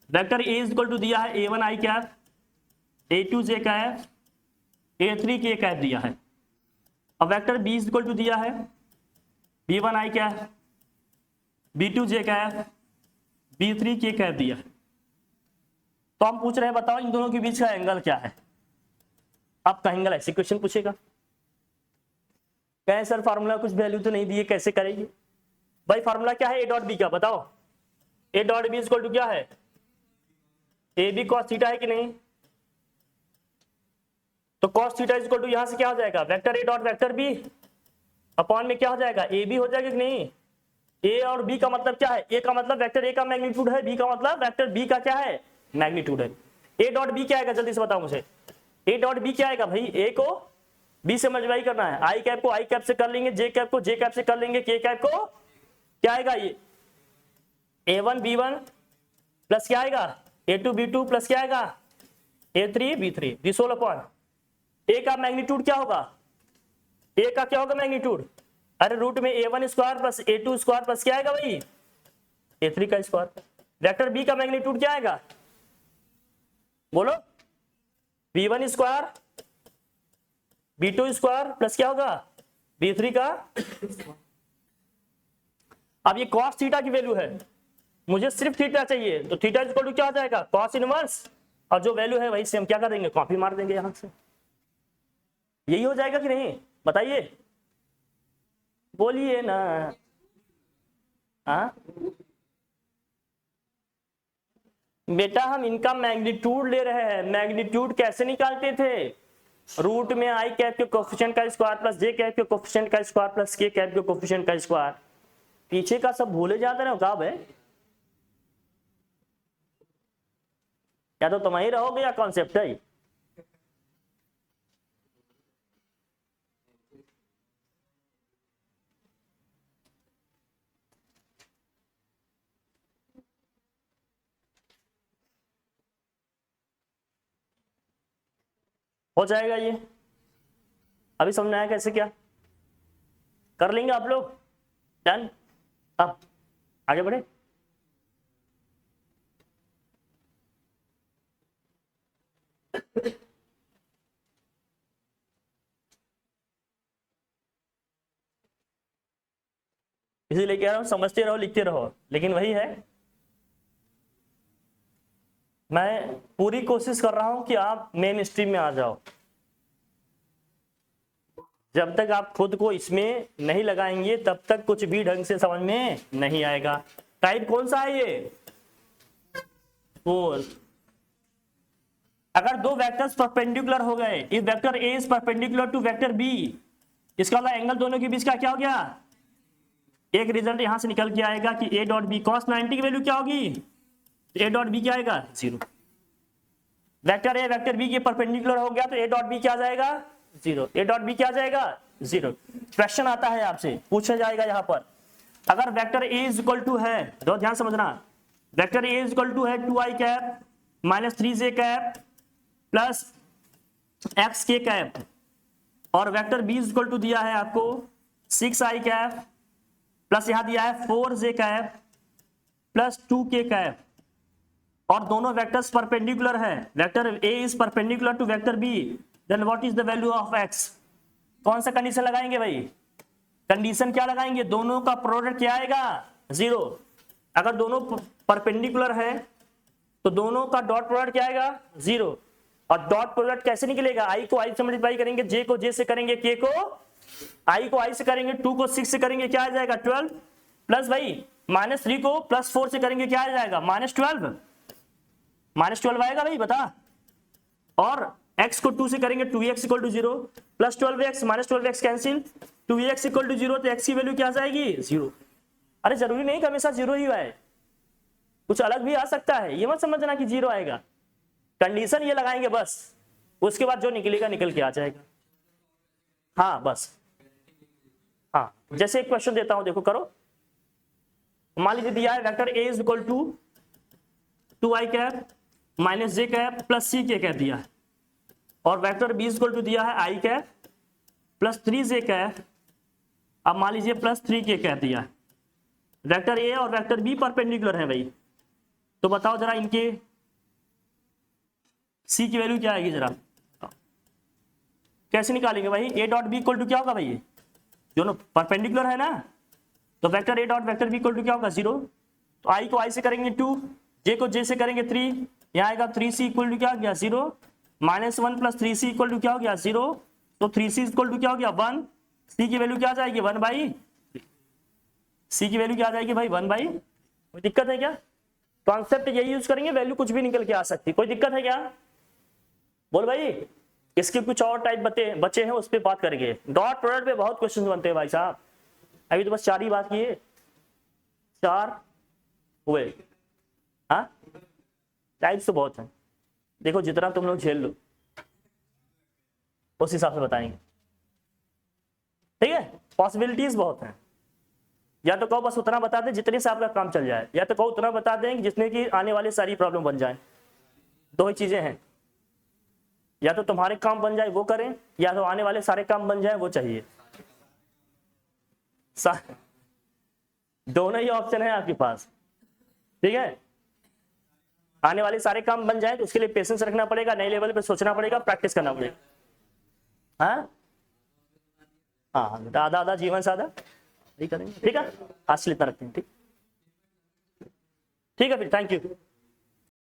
vector A is equal to दिया है a1i cap a2j cap a3k cap दिया है, अब vector B is equal to दिया है b1i cap b2j cap b3k cap दिया है। तो हम पूछ रहे हैं बताओ इन दोनों के बीच का एंगल क्या है। आपका एंगल ऐसे क्वेश्चन पूछेगा, कहे सर फार्मूला कुछ वैल्यू तो नहीं दिए कैसे करेंगे। भाई फार्मूला क्या है ए डॉट बी का, बताओ A dot B equal to क्या है ए बी कॉस थीटा है कि नहीं, तो कॉस थीटा इक्वल टू यहां से क्या हो जाएगा vector A dot vector B upon में क्या हो जाएगा ए बी हो जाएगा कि नहीं। ए और बी का मतलब क्या है, ए का मतलब वेक्टर ए का मैग्नीट्यूड है, बी का मतलब वेक्टर बी का क्या है मैग्नीट्यूड है। ए डॉट बी क्या आएगा जल्दी से बताओ मुझे, ए डॉट बी क्या आएगा भाई, ए को बी से मल्टीप्लाई करना है, आई कैप को आई कैप से कर लेंगे, जे कैप को जे कैप से कर लेंगे, के कैप को क्या आएगा ये a1 b1 प्लस क्या आएगा a2 b2 प्लस क्या आएगा a3 b3 this whole upon ए का मैग्नीट्यूड क्या होगा, ए का क्या होगा मैग्नीट्यूड, अरे रूट में a1 square plus a2 square plus क्या आएगा भाई a3 का स्क्वायर। वेक्टर बी का मैग्नीट्यूड क्या आएगा बोलो b1 square b2 square plus क्या होगा b3 का। अब ये cos थीटा की वैल्यू है, मुझे सिर्फ थीटा चाहिए, तो थीटा इक्वल टू क्या हो जाएगा cos इनवर्स, और जो वैल्यू है वही से हम क्या कर देंगे कॉपी मार देंगे यहां से। यही हो जाएगा कि नहीं बताइए, बोलिए ना। हाँ बेटा हम इनका मैग्नीट्यूड ले रहे हैं। मैग्नीट्यूड कैसे निकालते थे? रूट में आई कैप के कोफिशिएंट का स्क्वायर प्लस जे कैप के कोफिशिएंट का स्क्वायर प्लस के कैप के कोफिशिएंट का स्क्वायर। पीछे का सब भूले जाते रहो कब है, या तो तुम ही रहोगे या कॉन्सेप्ट है। हो जाएगा ये, अभी समझ में आया कैसे क्या कर लेंगे आप लोग। डन, अब आगे बढ़े। इसीलिए कह रहा हूं समझते रहो लिखते रहो, लेकिन वही है, मैं पूरी कोशिश कर रहा हूं कि आप मेन स्ट्रीम में आ जाओ। जब तक आप खुद को इसमें नहीं लगाएंगे तब तक कुछ भी ढंग से समझ में नहीं आएगा। टाइप कौन सा है ये? 4। अगर दो वेक्टर्स परपेंडिकुलर हो गए, if vector A is perpendicular to vector B, इसका वाला एंगल दोनों के बीच का क्या हो गया? एक रिजल्ट यहां से निकल के आएगा कि ए डॉट बी cos 90 की वैल्यू क्या होगी? ए डॉट बी क्या आएगा? 0। वेक्टर ए वेक्टर बी के परपेंडिकुलर हो गया तो ए डॉट बी क्या आ जाएगा? 0। ए डॉट बी क्या आ जाएगा? 0। क्वेश्चन आता है आपसे, पूछा जाएगा यहां पर, अगर vector A is equal to है, तो ध्यान समझना, vector A is equal to है 2i cap minus 3j cap plus X K cap, और vector B is equal to दिया है आपको 6i कैप प्लस यहां दिया है 4j cap plus 2k cap, और दोनों वेक्टर्स परपेंडिकुलर है, vector A is perpendicular to vector B, then what is the value of X? कौन सा कंडीशन लगाएंगे भाई? कंडीशन क्या लगाएंगे? दोनों का प्रोडक्ट क्या आएगा? 0। अगर दोनों परपेंडिकुलर है तो दोनों का डॉट प्रोडक्ट क्या आएगा? 0। और डॉट प्रोडक्ट कैसे निकलेगा? आई को आई से मल्टीप्लाई करेंगे, जे को जे से करेंगे, के को आई को आई से करेंगे, 2 को 6 से करेंगे, क्या आ जाएगा? 12 प्लस भाई -3 को +4 से करेंगे, क्या आ जाएगा? -12। -12 आएगा भाई बता, और x को 2 से करेंगे 2x = 0 plus 12x -12x cancel, 2x = 0, तो x की वैल्यू क्या आ जाएगी? 0। अरे जरूरी नहीं कि हमेशा 0 ही आए, कुछ अलग भी आ सकता है, ये मत समझना कि 0 आएगा। कंडीशन ये लगाएंगे बस, उसके बाद जो निकलेगा निकल के आ जाएगा। हाँ बस, हाँ जैसे एक क्वेश्चन देता हूं, देखो करो। मान लीजिए दिया है vector a is equal to 2i cap minus j cap plus c K cap दिया है, और vector b is equal to दिया है i cap plus 3j cap, अब मान लीजिए प्लस 3k कैप दिया है। वेक्टर a और वेक्टर b परपेंडिकुलर है भाई, तो बताओ जरा इनके c की वैल्यू क्या आएगी? जरा कैसे निकालेंगे भाई? a dot b equal to क्या होगा भाई? दोनों परपेंडिकुलर है ना, तो vector a dot vector b equal to क्या होगा? 0। तो i को i से करेंगे 2, j को j से करेंगे 3, यहाँ आएगा 3c इक्वल टू क्या हो गया? 0। -1 प्लस 3c इक्वल टू क्या हो गया? 0। तो 3c इक्वल टू क्या हो गया? 1। c की वैल्यू क्या आ जाएगी? 1/, c की वैल्यू क्या आ जाएगी भाई? 1/। कोई दिक्कत है क्या? कॉन्सेप्ट यही यूज करेंगे, वैल्यू कुछ भी निकल के आ सकती, कोई दिक्कत है क्या? बोल भाई, इसके कुछ और टाइप बचे हैं, उस पर बात करेंगे। डॉट प्रोडक्ट पे बहुत क्वेश्चन बनते हैं भाई साहब, अभी तो बस 4 ही बात किए, 4 हुए। हाँ टाइप्स तो बहुत हैं, देखो जितना तुम लोग झेल लो उस हिसाब से बताएंगे, ठीक है? पॉसिबिलिटीज बहुत हैं, या तो कहो बस उतना बता दें जितने से आपका काम चल जाए, या तो कहो उतना बता दें जिसने की आने वाली सारी प्रॉब्लम बन जाए। दो ही चीजें हैं, या तो तुम्हारे काम बन जाए वो करें, या तो आने वाले सारे काम बन जाए वो चाहिए। दोनों ही ऑप्शन है आपके पास, ठीक है? आने वाले सारे काम बन जाए तो उसके लिए पेशेंस रखना पड़ेगा, नए लेवल पे सोचना पड़ेगा, प्रैक्टिस करना पड़ेगा। हाँ हाँ, आधा आधा जीवन साधा नहीं करेंगे, ठीक है? आज इतना रखते हैं, ठीक, ठीक है फिर, थैंक यू।